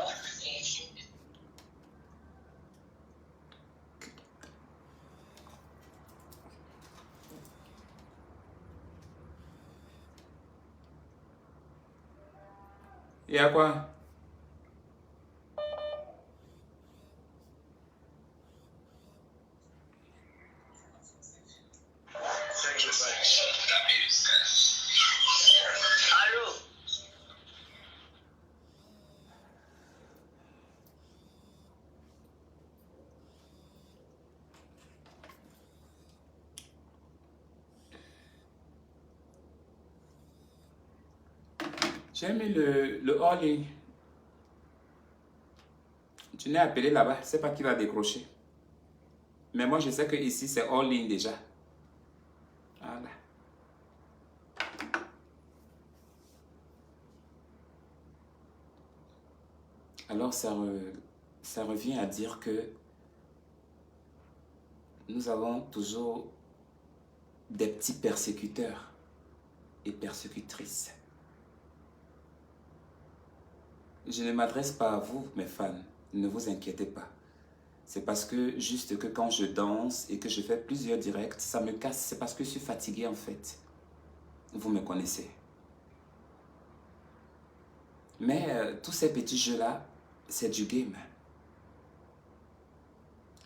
Il y a quoi? Allô? J'ai mis le all-in. Tu n'es appelé là-bas, je ne sais pas qui va décrocher. Mais moi, je sais que ici c'est all-in déjà. Voilà. Alors, ça revient à dire que nous avons toujours des petits persécuteurs et persécutrices. Je ne m'adresse pas à vous, mes fans, ne vous inquiétez pas. C'est parce que juste que quand je danse et que je fais plusieurs directs, ça me casse. C'est parce que je suis fatigué en fait. Vous me connaissez. Mais tous ces petits jeux-là, c'est du game.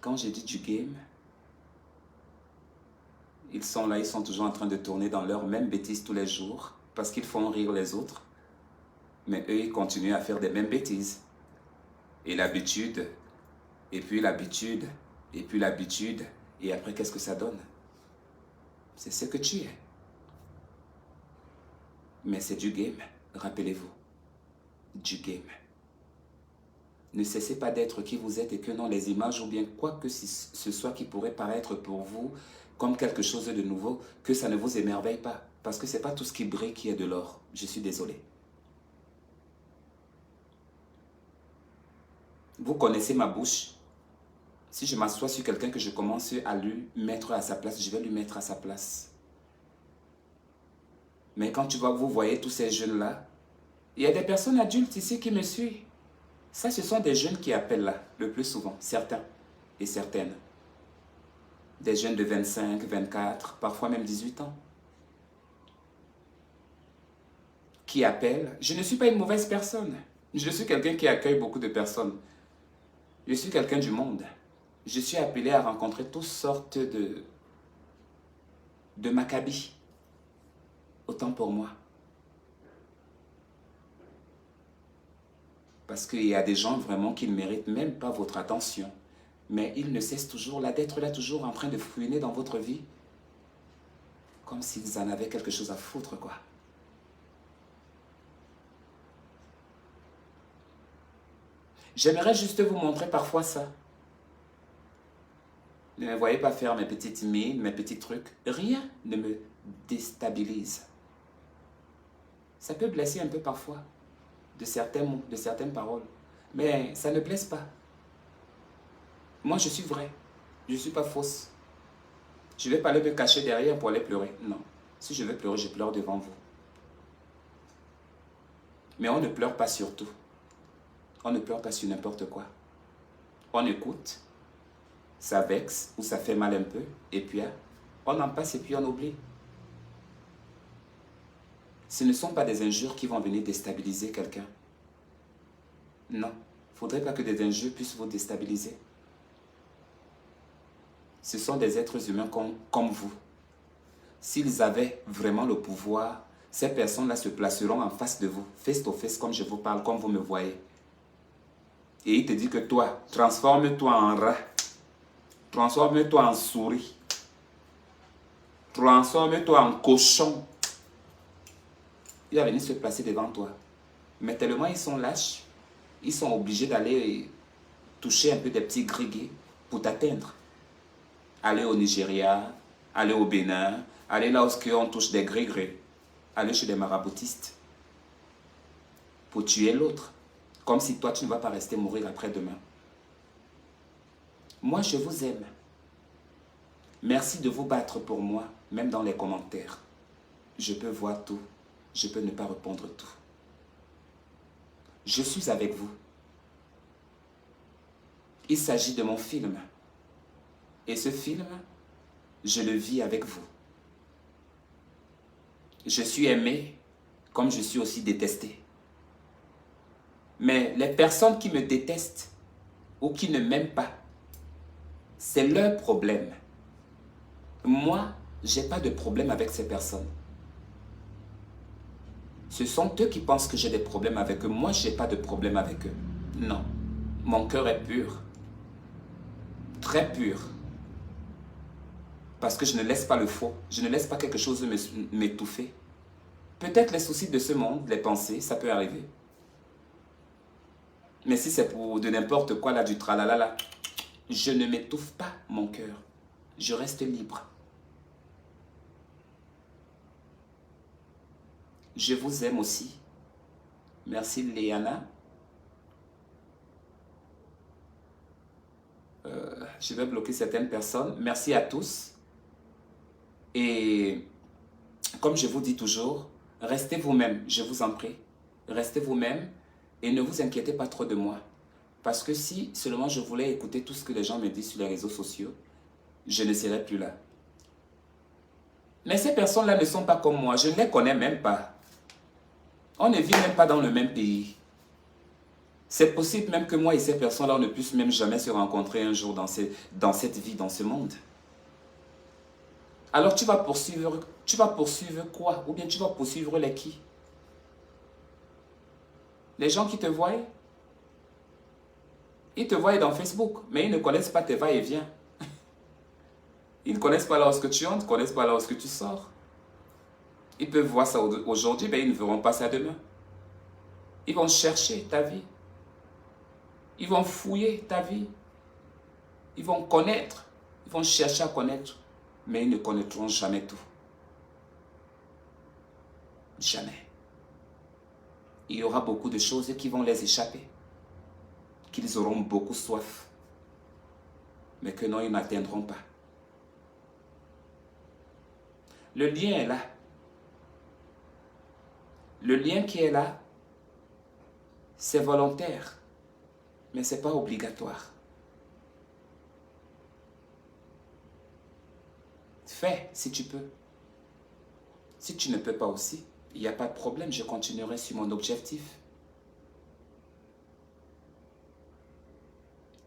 Quand je dis du game, ils sont là, ils sont toujours en train de tourner dans leurs mêmes bêtises tous les jours parce qu'ils font rire les autres. Mais eux, ils continuent à faire des mêmes bêtises. Et l'habitude, et puis l'habitude, et puis l'habitude, et après, qu'est-ce que ça donne? C'est ce que tu es. Mais c'est du game, rappelez-vous. Du game. Ne cessez pas d'être qui vous êtes et que non, les images ou bien quoi que ce soit qui pourrait paraître pour vous comme quelque chose de nouveau, que ça ne vous émerveille pas. Parce que ce n'est pas tout ce qui brille qui est de l'or. Je suis désolé. Vous connaissez ma bouche. Si je m'assois sur quelqu'un que je commence à lui mettre à sa place, je vais lui mettre à sa place. Mais quand vous voyez tous ces jeunes-là, il y a des personnes adultes ici qui me suivent. Ça, ce sont des jeunes qui appellent là, le plus souvent, certains et certaines. Des jeunes de 25, 24, parfois même 18 ans. Qui appellent. Je ne suis pas une mauvaise personne. Je suis quelqu'un qui accueille beaucoup de personnes. Je suis quelqu'un du monde. Je suis appelé à rencontrer toutes sortes de macabis. Autant pour moi. Parce qu'il y a des gens vraiment qui ne méritent même pas votre attention. Mais ils ne cessent toujours là d'être là, toujours en train de fouiner dans votre vie. Comme s'ils en avaient quelque chose à foutre, quoi. J'aimerais juste vous montrer parfois ça. Ne me voyez pas faire mes petites mines, mes petits trucs. Rien ne me déstabilise. Ça peut blesser un peu parfois. De certains mots, de certaines paroles. Mais ça ne blesse pas. Moi, je suis vrai. Je ne suis pas fausse. Je ne vais pas aller me cacher derrière pour aller pleurer. Non. Si je veux pleurer, je pleure devant vous. Mais on ne pleure pas sur tout. On ne pleure pas sur n'importe quoi. On écoute. Ça vexe ou ça fait mal un peu. Et puis, on en passe et puis on oublie. Ce ne sont pas des injures qui vont venir déstabiliser quelqu'un. Non. Il ne faudrait pas que des injures puissent vous déstabiliser. Ce sont des êtres humains comme vous. S'ils avaient vraiment le pouvoir, ces personnes-là se placeront en face de vous, face to face, comme je vous parle, comme vous me voyez. Et il te dit que toi, transforme-toi en rat, transforme-toi en souris, transforme-toi en cochon. Il va venir se placer devant toi. Mais tellement ils sont lâches, ils sont obligés d'aller toucher un peu des petits grigués pour t'atteindre. Aller au Nigeria, aller au Bénin, aller là où on touche des gris-gris, aller chez des maraboutistes pour tuer l'autre. Comme si toi, tu ne vas pas rester mourir après-demain. Moi, je vous aime. Merci de vous battre pour moi, même dans les commentaires. Je peux voir tout. Je peux ne pas répondre tout. Je suis avec vous. Il s'agit de mon film. Et ce film, je le vis avec vous. Je suis aimé comme je suis aussi détesté. Mais les personnes qui me détestent ou qui ne m'aiment pas, c'est leur problème. Moi, je n'ai pas de problème avec ces personnes. Ce sont eux qui pensent que j'ai des problèmes avec eux. Moi, je n'ai pas de problème avec eux. Non. Mon cœur est pur. Très pur. Parce que je ne laisse pas le faux. Je ne laisse pas quelque chose m'étouffer. Peut-être les soucis de ce monde, les pensées, ça peut arriver. Mais si c'est pour de n'importe quoi, là, du tralala, là, je ne m'étouffe pas mon cœur. Je reste libre. Je vous aime aussi. Merci Léana. Je vais bloquer certaines personnes. Merci à tous. Et comme je vous dis toujours, restez vous-même, je vous en prie. Restez vous-même et ne vous inquiétez pas trop de moi. Parce que si seulement je voulais écouter tout ce que les gens me disent sur les réseaux sociaux, je ne serais plus là. Mais ces personnes-là ne sont pas comme moi. Je ne les connais même pas. On ne vit même pas dans le même pays. C'est possible même que moi et ces personnes-là, on ne puisse même jamais se rencontrer un jour dans cette vie, dans ce monde. Alors tu vas poursuivre quoi? Ou bien tu vas poursuivre les qui? Les gens qui te voient? Ils te voient dans Facebook, mais ils ne connaissent pas tes va-et-vient. Ils ne connaissent pas lorsque tu entres, ils ne connaissent pas lorsque tu sors. Ils peuvent voir ça aujourd'hui, mais ils ne verront pas ça demain. Ils vont chercher ta vie. Ils vont fouiller ta vie. Ils vont connaître. Ils vont chercher à connaître. Mais ils ne connaîtront jamais tout. Jamais. Il y aura beaucoup de choses qui vont les échapper. Qu'ils auront beaucoup soif. Mais que non, ils n'atteindront pas. Le lien est là. Le lien qui est là, c'est volontaire. Mais ce n'est pas obligatoire. Fais si tu peux. Si tu ne peux pas aussi, il n'y a pas de problème, je continuerai sur mon objectif.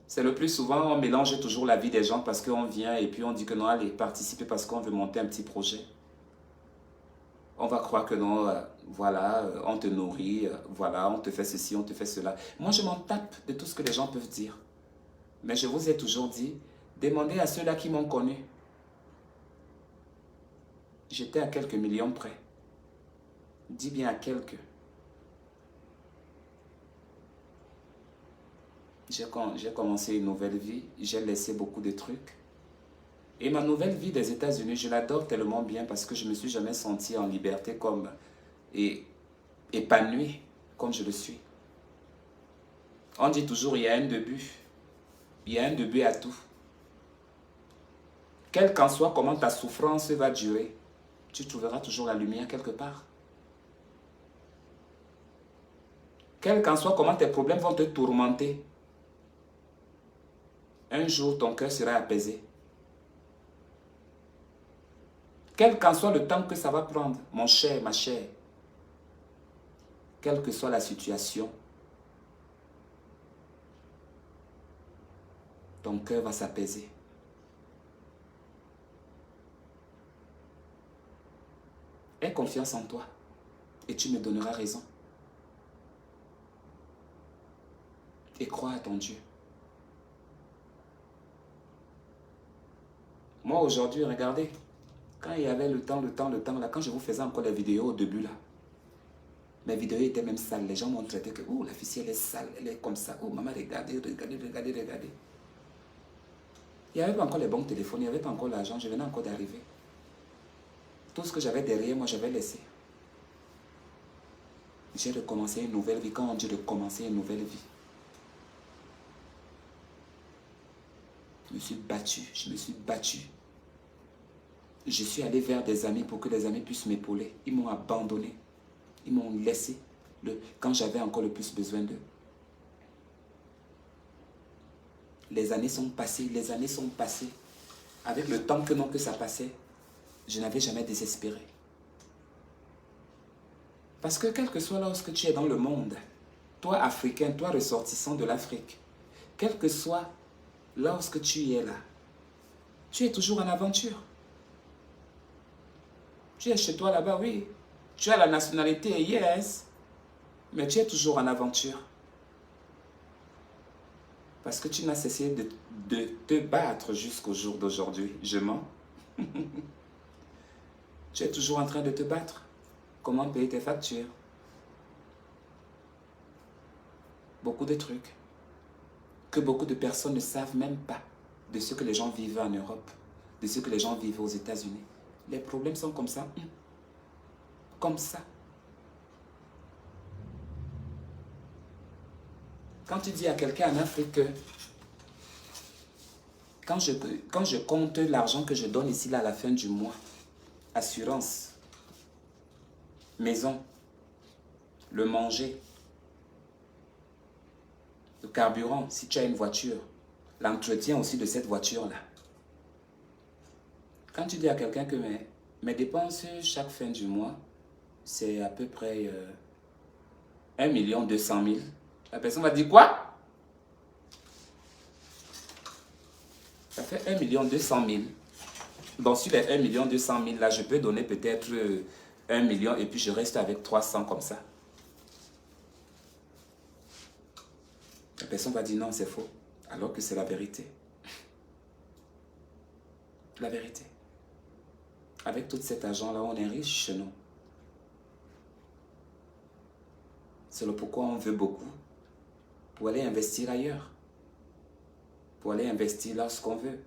C'est le plus souvent, on mélange toujours la vie des gens parce qu'on vient et puis on dit que non, allez participer parce qu'on veut monter un petit projet. On va croire que non, voilà, on te nourrit, voilà, on te fait ceci, on te fait cela. Moi, je m'en tape de tout ce que les gens peuvent dire. Mais je vous ai toujours dit, demandez à ceux-là qui m'ont connu. J'étais à quelques millions près. Dis bien à quelques. J'ai commencé une nouvelle vie, j'ai laissé beaucoup de trucs. Et ma nouvelle vie des États-Unis, je l'adore tellement bien parce que je ne me suis jamais senti en liberté comme et épanoui comme je le suis. On dit toujours, il y a un début. Il y a un début à tout. Quel qu'en soit comment ta souffrance va durer, tu trouveras toujours la lumière quelque part. Quel qu'en soit comment tes problèmes vont te tourmenter, un jour ton cœur sera apaisé. Quel qu'en soit le temps que ça va prendre, mon cher, ma chère, quelle que soit la situation, ton cœur va s'apaiser. Aie confiance en toi et tu me donneras raison. Et crois à ton Dieu. Moi aujourd'hui, regardez, quand il y avait le temps, là, quand je vous faisais encore les vidéos au début là, mes vidéos étaient même sales. Les gens m'ont traité que, oh, la fille, elle est sale, elle est comme ça. Oh, maman, regardez. Il n'y avait pas encore les bons téléphones, il n'y avait pas encore l'argent, je venais encore d'arriver. Tout ce que j'avais derrière moi, j'avais laissé. J'ai recommencé une nouvelle vie. Quand on dit recommencer une nouvelle vie, je me suis battu. Je suis allé vers des amis pour que les amis puissent m'épauler. Ils m'ont abandonné. Ils m'ont laissé quand j'avais encore le plus besoin d'eux. Les années sont passées. Avec le temps que ça passait, je n'avais jamais désespéré. Parce que quel que soit lorsque tu es dans le monde, toi Africain, toi ressortissant de l'Afrique, quel que soit lorsque tu es là, tu es toujours en aventure. Tu es chez toi là-bas, oui. Tu as la nationalité, yes. Mais tu es toujours en aventure. Parce que tu n'as cessé de te battre jusqu'au jour d'aujourd'hui. Je mens. Tu es toujours en train de te battre. comment payer tes factures. Beaucoup de trucs que beaucoup de personnes ne savent même pas de ce que les gens vivent en Europe, de ce que les gens vivent aux États-Unis. Les problèmes sont comme ça. Comme ça. Quand tu dis à quelqu'un en Afrique que quand je compte l'argent que je donne ici là, à la fin du mois, assurance, maison, le manger, le carburant, si tu as une voiture, l'entretien aussi de cette voiture-là. Quand tu dis à quelqu'un que mes dépenses chaque fin du mois, c'est à peu près 1 200 000, la personne va dire quoi? Ça fait 1 200 000. Donc sur les 1 200 000 là, je peux donner peut-être 1 million et puis je reste avec 300 comme ça. La personne va dire non, c'est faux. Alors que c'est la vérité. La vérité. Avec tout cet argent-là, on est riche chez nous. C'est le pourquoi on veut beaucoup. Pour aller investir ailleurs. Pour aller investir là ce qu'on veut.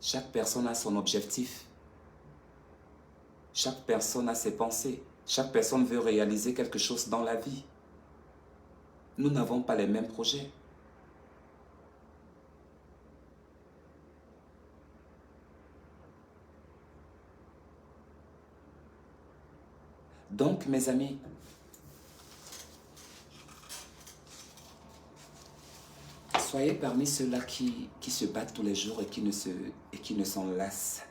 Chaque personne a son objectif. Chaque personne a ses pensées. Chaque personne veut réaliser quelque chose dans la vie. Nous n'avons pas les mêmes projets. Donc, mes amis, soyez parmi ceux-là qui se battent tous les jours et qui ne s'en lassent.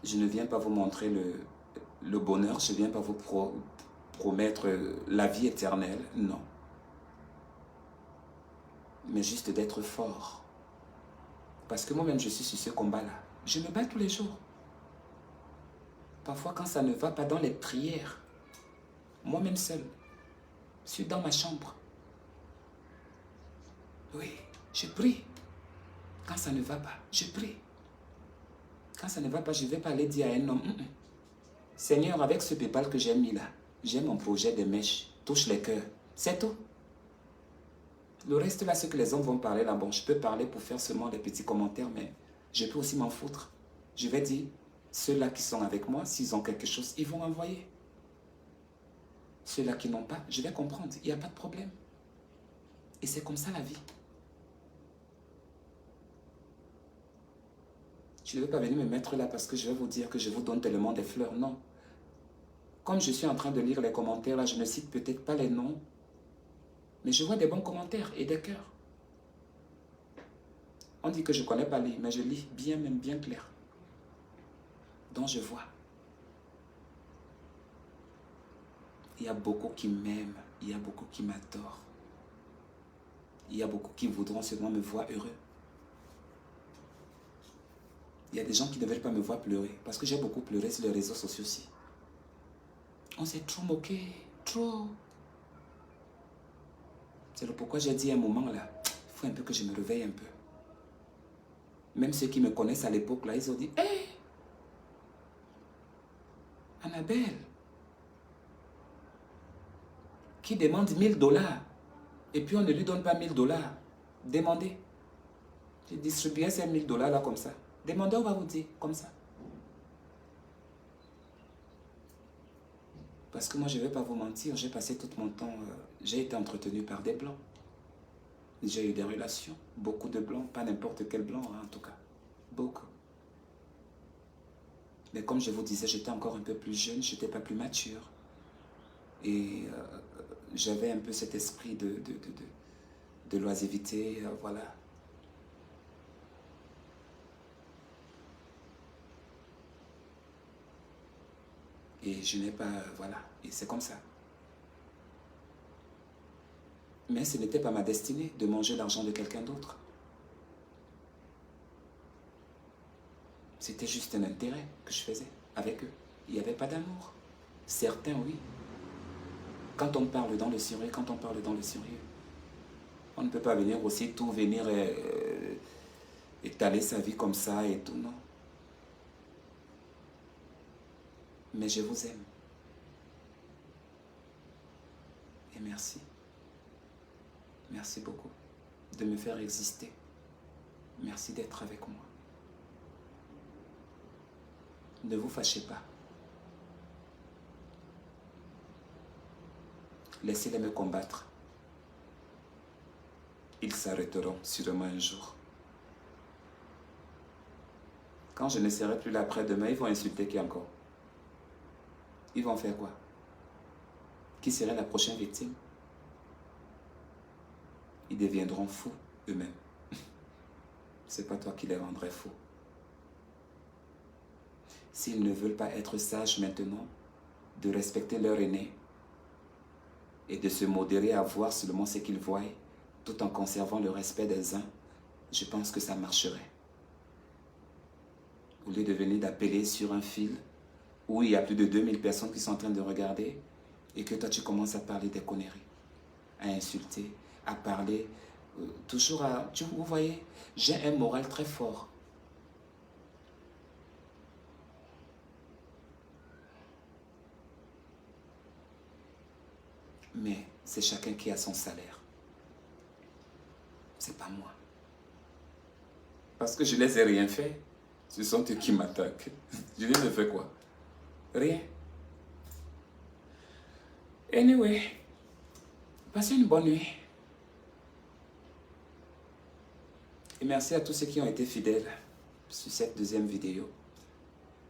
Je ne viens pas vous montrer le bonheur, je ne viens pas vous promettre la vie éternelle, non. Mais juste d'être fort. Parce que moi-même, je suis sur ce combat-là. Je me bats tous les jours. Parfois, quand ça ne va pas dans les prières, moi-même seul, je suis dans ma chambre. Oui, je prie. Quand ça ne va pas, je prie. Quand ça ne va pas, je ne vais pas aller dire à un homme, Seigneur, avec ce PayPal que j'ai mis là, j'ai mon projet de mèche, touche les cœurs. C'est tout. Le reste là, ce que les hommes vont parler là, bon, je peux parler pour faire seulement des petits commentaires, mais je peux aussi m'en foutre. Je vais dire, ceux-là qui sont avec moi, s'ils ont quelque chose, ils vont envoyer. Ceux-là qui n'ont pas, je vais comprendre, il n'y a pas de problème. Et c'est comme ça la vie. Je ne vais pas venir me mettre là parce que je vais vous dire que je vous donne tellement des fleurs, non. Comme je suis en train de lire les commentaires, là, je ne cite peut-être pas les noms, mais je vois des bons commentaires et des cœurs. On dit que je ne connais pas lire, mais je lis bien, même bien clair. Donc je vois. Il y a beaucoup qui m'aiment, il y a beaucoup qui m'adorent. Il y a beaucoup qui voudront seulement me voir heureux. Il y a des gens qui ne veulent pas me voir pleurer, parce que j'ai beaucoup pleuré sur les réseaux sociaux aussi. On s'est trop moqué, trop. C'est le pourquoi j'ai dit à un moment là, il faut un peu que je me réveille un peu. Même ceux qui me connaissent à l'époque là, ils ont dit, hé, Annabelle, qui demande 1 000 $, et puis on ne lui donne pas 1 000 $. Demandez. J'ai distribué ces 1 000 $ là comme ça. Demandez, on va vous dire, comme ça. Parce que moi, je ne vais pas vous mentir, j'ai passé tout mon temps, j'ai été entretenu par des blancs. J'ai eu des relations, beaucoup de blancs, pas n'importe quel blanc hein, en tout cas, beaucoup. Mais comme je vous disais, j'étais encore un peu plus jeune, je n'étais pas plus mature. Et j'avais un peu cet esprit de l'oisiveté, voilà. Et je n'ai pas, voilà, et c'est comme ça. Mais ce n'était pas ma destinée de manger l'argent de quelqu'un d'autre. C'était juste un intérêt que je faisais avec eux. Il n'y avait pas d'amour. Certains, oui. Quand on parle dans le sérieux, on ne peut pas venir aussi tout venir étaler sa vie comme ça et tout, non. Mais je vous aime. Et merci. Merci beaucoup de me faire exister. Merci d'être avec moi. Ne vous fâchez pas. Laissez-les me combattre. Ils s'arrêteront sûrement un jour. Quand je ne serai plus là après-demain, ils vont insulter qui encore? Ils vont faire quoi? Qui serait la prochaine victime? Ils deviendront fous eux-mêmes. C'est pas toi qui les rendrais fous. S'ils ne veulent pas être sages maintenant, de respecter leur aîné et de se modérer à voir seulement ce qu'ils voient, tout en conservant le respect des uns, je pense que ça marcherait. Au lieu de venir d'appeler sur un fil où il y a plus de 2000 personnes qui sont en train de regarder et que toi tu commences à parler des conneries, à insulter, à parler, toujours à... Vous voyez, j'ai un moral très fort. Mais c'est chacun qui a son salaire. C'est pas moi. Parce que je ne les ai rien fait. Ce sont eux qui m'attaquent. Je les ai fait quoi? Rien. Anyway, passez une bonne nuit. Et merci à tous ceux qui ont été fidèles sur cette deuxième vidéo.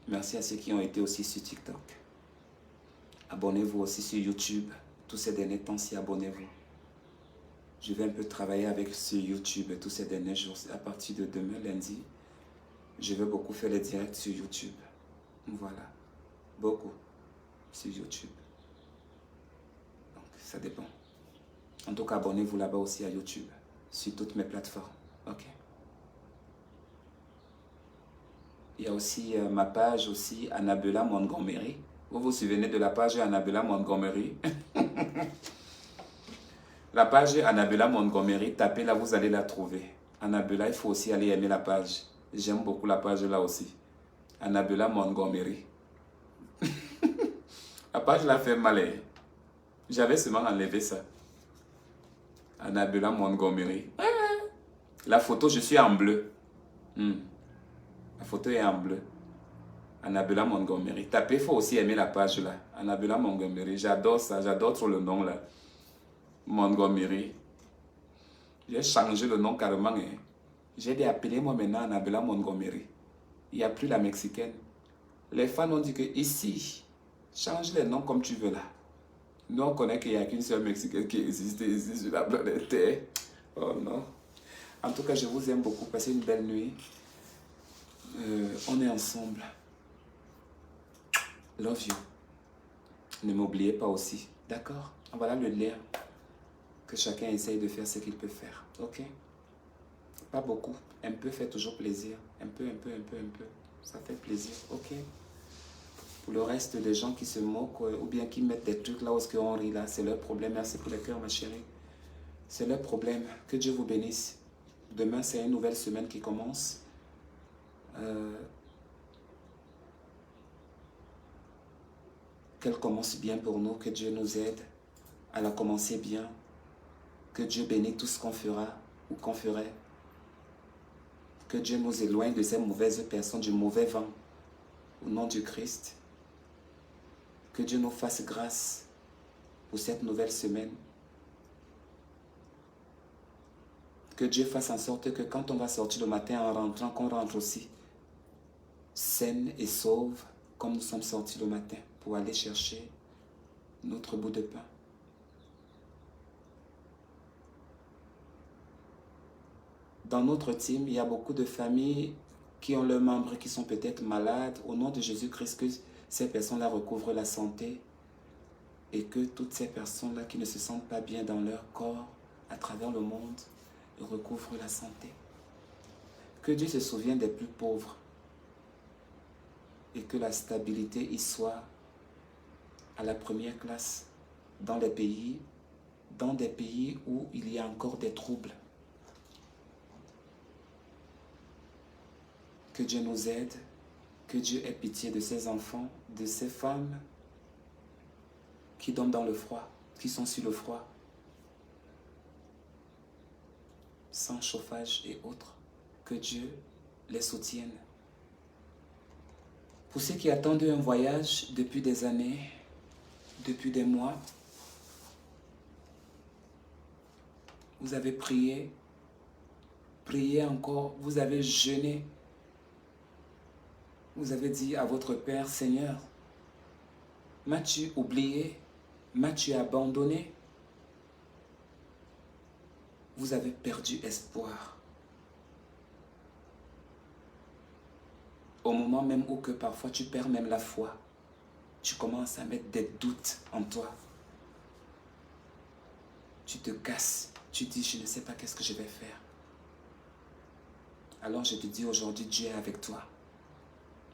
Merci à ceux qui ont été aussi sur TikTok. Abonnez-vous aussi sur YouTube. Tous ces derniers temps-ci, abonnez-vous. Je vais un peu travailler avec sur YouTube tous ces derniers jours. À partir de demain, lundi, je vais beaucoup faire les directs sur YouTube. Voilà. Beaucoup sur YouTube. Donc, ça dépend. En tout cas, abonnez-vous là-bas aussi à YouTube. Sur toutes mes plateformes. Ok. Il y a aussi ma page aussi, Annabella Montgomery. Vous vous souvenez de la page Annabella Montgomery? La page Annabella Montgomery, tapez là, vous allez la trouver. Annabella, il faut aussi aller aimer la page. J'aime beaucoup la page là aussi. Annabella Montgomery. La page l'a fait mal. J'avais seulement enlevé ça. Annabella Montgomery. La photo, je suis en bleu. La photo est en bleu. Annabella Montgomery. Tapez, il faut aussi aimer la page là. Annabella Montgomery. J'adore ça. J'adore trop le nom là. Montgomery. J'ai changé le nom carrément. J'ai dit appelez-moi maintenant Annabella Montgomery. Il n'y a plus la mexicaine. Les fans ont dit que ici, change les noms comme tu veux là. Nous on connaît qu'il n'y a qu'une seule mexicaine qui existe ici sur la planète Terre. Oh non. En tout cas, je vous aime beaucoup. Passez une belle nuit. On est ensemble. Love you. Ne m'oubliez pas aussi. D'accord? Voilà le lien. Que chacun essaye de faire ce qu'il peut faire. Ok? Pas beaucoup. Un peu fait toujours plaisir. Un peu. Ça fait plaisir. Ok? Pour le reste des gens qui se moquent ou bien qui mettent des trucs là où on rit là, c'est leur problème. Merci pour les cœurs, ma chérie. C'est leur problème. Que Dieu vous bénisse. Demain, c'est une nouvelle semaine qui commence. Qu'elle commence bien pour nous. Que Dieu nous aide à la commencer bien. Que Dieu bénisse tout ce qu'on fera ou qu'on ferait. Que Dieu nous éloigne de ces mauvaises personnes, du mauvais vent. Au nom du Christ. Que Dieu nous fasse grâce pour cette nouvelle semaine. Que Dieu fasse en sorte que quand on va sortir le matin en rentrant, qu'on rentre aussi saine et sauve, comme nous sommes sortis le matin pour aller chercher notre bout de pain. Dans notre team, il y a beaucoup de familles qui ont leurs membres qui sont peut-être malades. Au nom de Jésus-Christ, que ces personnes-là recouvrent la santé et que toutes ces personnes-là qui ne se sentent pas bien dans leur corps, à travers le monde, recouvrent la santé. Que Dieu se souvienne des plus pauvres et que la stabilité y soit à la première classe dans des pays où il y a encore des troubles. Que Dieu nous aide Que Dieu ait pitié de ces enfants, de ces femmes qui dorment dans le froid, qui sont sur le froid, sans chauffage et autres. Que Dieu les soutienne. Pour ceux qui attendent un voyage depuis des années, depuis des mois, vous avez prié, prié encore, vous avez jeûné, vous avez dit à votre Père, Seigneur, m'as-tu oublié, m'as-tu abandonné? Vous avez perdu espoir. Au moment même où que parfois tu perds même la foi, tu commences à mettre des doutes en toi. Tu te casses, tu dis je ne sais pas qu'est-ce que je vais faire. Alors je te dis aujourd'hui, Dieu est avec toi.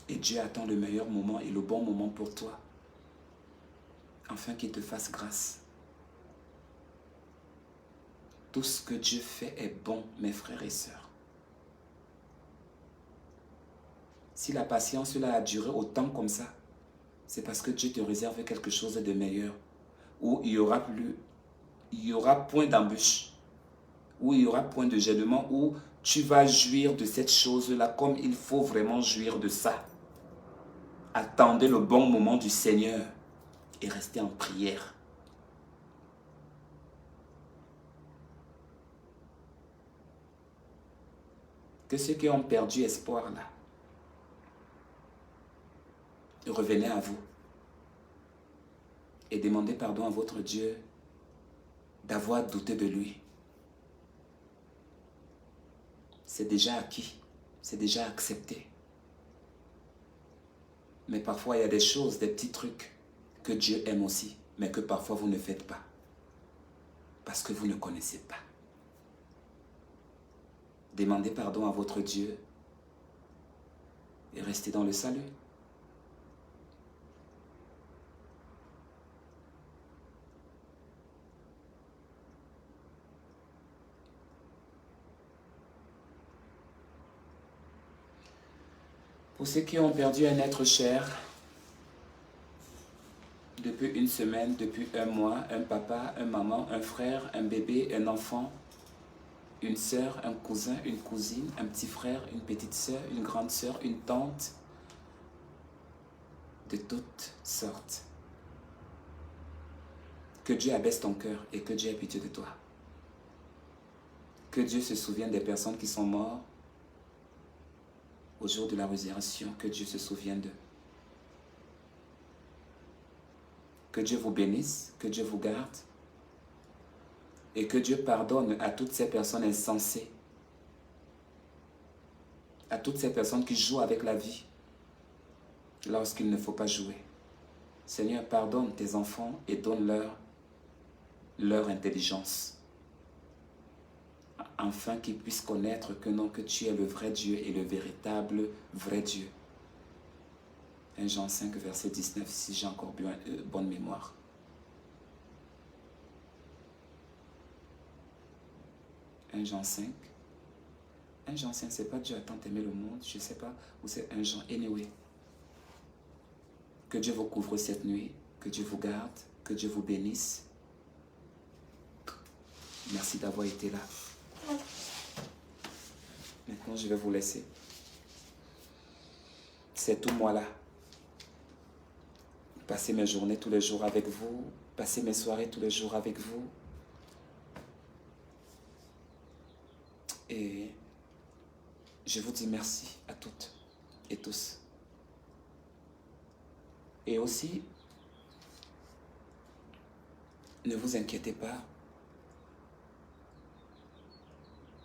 Et Dieu attend le meilleur moment et le bon moment pour toi. Afin qu'il te fasse grâce. Tout ce que Dieu fait est bon, mes frères et sœurs. Si la patience là a duré autant comme ça, c'est parce que Dieu te réserve quelque chose de meilleur. Où il y aura point d'embûche. Où il y aura point de gênement. Où tu vas jouir de cette chose-là comme il faut vraiment jouir de ça. Attendez le bon moment du Seigneur et restez en prière. Que ceux qui ont perdu espoir là, revenez à vous et demandez pardon à votre Dieu d'avoir douté de lui. C'est déjà acquis, c'est déjà accepté. Mais parfois il y a des choses, des petits trucs que Dieu aime aussi, mais que parfois vous ne faites pas. Parce que vous ne connaissez pas. Demandez pardon à votre Dieu et restez dans le salut. Pour ceux qui ont perdu un être cher, depuis une semaine, depuis un mois, un papa, un maman, un frère, un bébé, un enfant, une sœur, un cousin, une cousine, un petit frère, une petite sœur, une grande sœur, une tante, de toutes sortes. Que Dieu abaisse ton cœur et que Dieu ait pitié de toi. Que Dieu se souvienne des personnes qui sont mortes au jour de la résurrection, que Dieu se souvienne d'eux. Que Dieu vous bénisse, que Dieu vous garde et que Dieu pardonne à toutes ces personnes insensées, à toutes ces personnes qui jouent avec la vie lorsqu'il ne faut pas jouer. Seigneur, pardonne tes enfants et donne-leur leur intelligence, afin qu'ils puissent connaître que non, que tu es le vrai Dieu et le véritable vrai Dieu. 1 Jean 5, verset 19, si j'ai encore bien bonne mémoire. Jean 5. 1 Jean 5, c'est pas Dieu a tant aimé le monde, je ne sais pas, ou c'est 1 Jean, anyway. Que Dieu vous couvre cette nuit, que Dieu vous garde, que Dieu vous bénisse. Merci d'avoir été là. Maintenant, je vais vous laisser. C'est tout moi là. Passer mes journées tous les jours avec vous, passer mes soirées tous les jours avec vous. Et je vous dis merci à toutes et tous. Et aussi, ne vous inquiétez pas,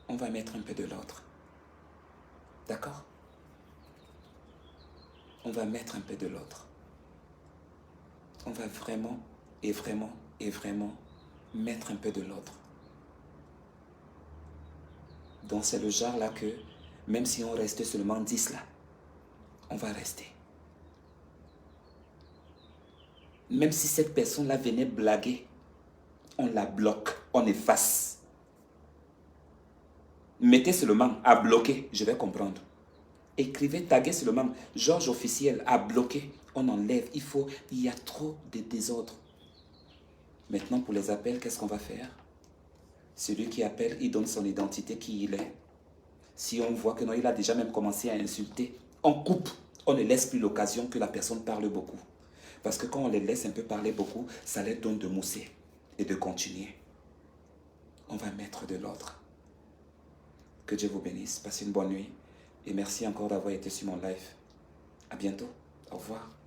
on va mettre un peu de l'ordre. D'accord? On va mettre un peu de l'ordre. On va vraiment et vraiment et vraiment mettre un peu de l'ordre. Donc c'est le genre là que, même si on restait seulement 10 là, on va rester. Même si cette personne-là venait blaguer, on la bloque, on efface. Mettez seulement à bloquer, je vais comprendre. Écrivez, taguez sur le même. Georges officiel a bloqué. On enlève. Il y a trop de désordre. Maintenant, pour les appels, qu'est-ce qu'on va faire? Celui qui appelle, il donne son identité, qui il est. Si on voit que non, il a déjà même commencé à insulter, on coupe. On ne laisse plus l'occasion que la personne parle beaucoup. Parce que quand on les laisse un peu parler beaucoup, ça leur donne de mousser et de continuer. On va mettre de l'ordre. Que Dieu vous bénisse. Passez une bonne nuit. Et merci encore d'avoir été sur mon live. À bientôt. Au revoir.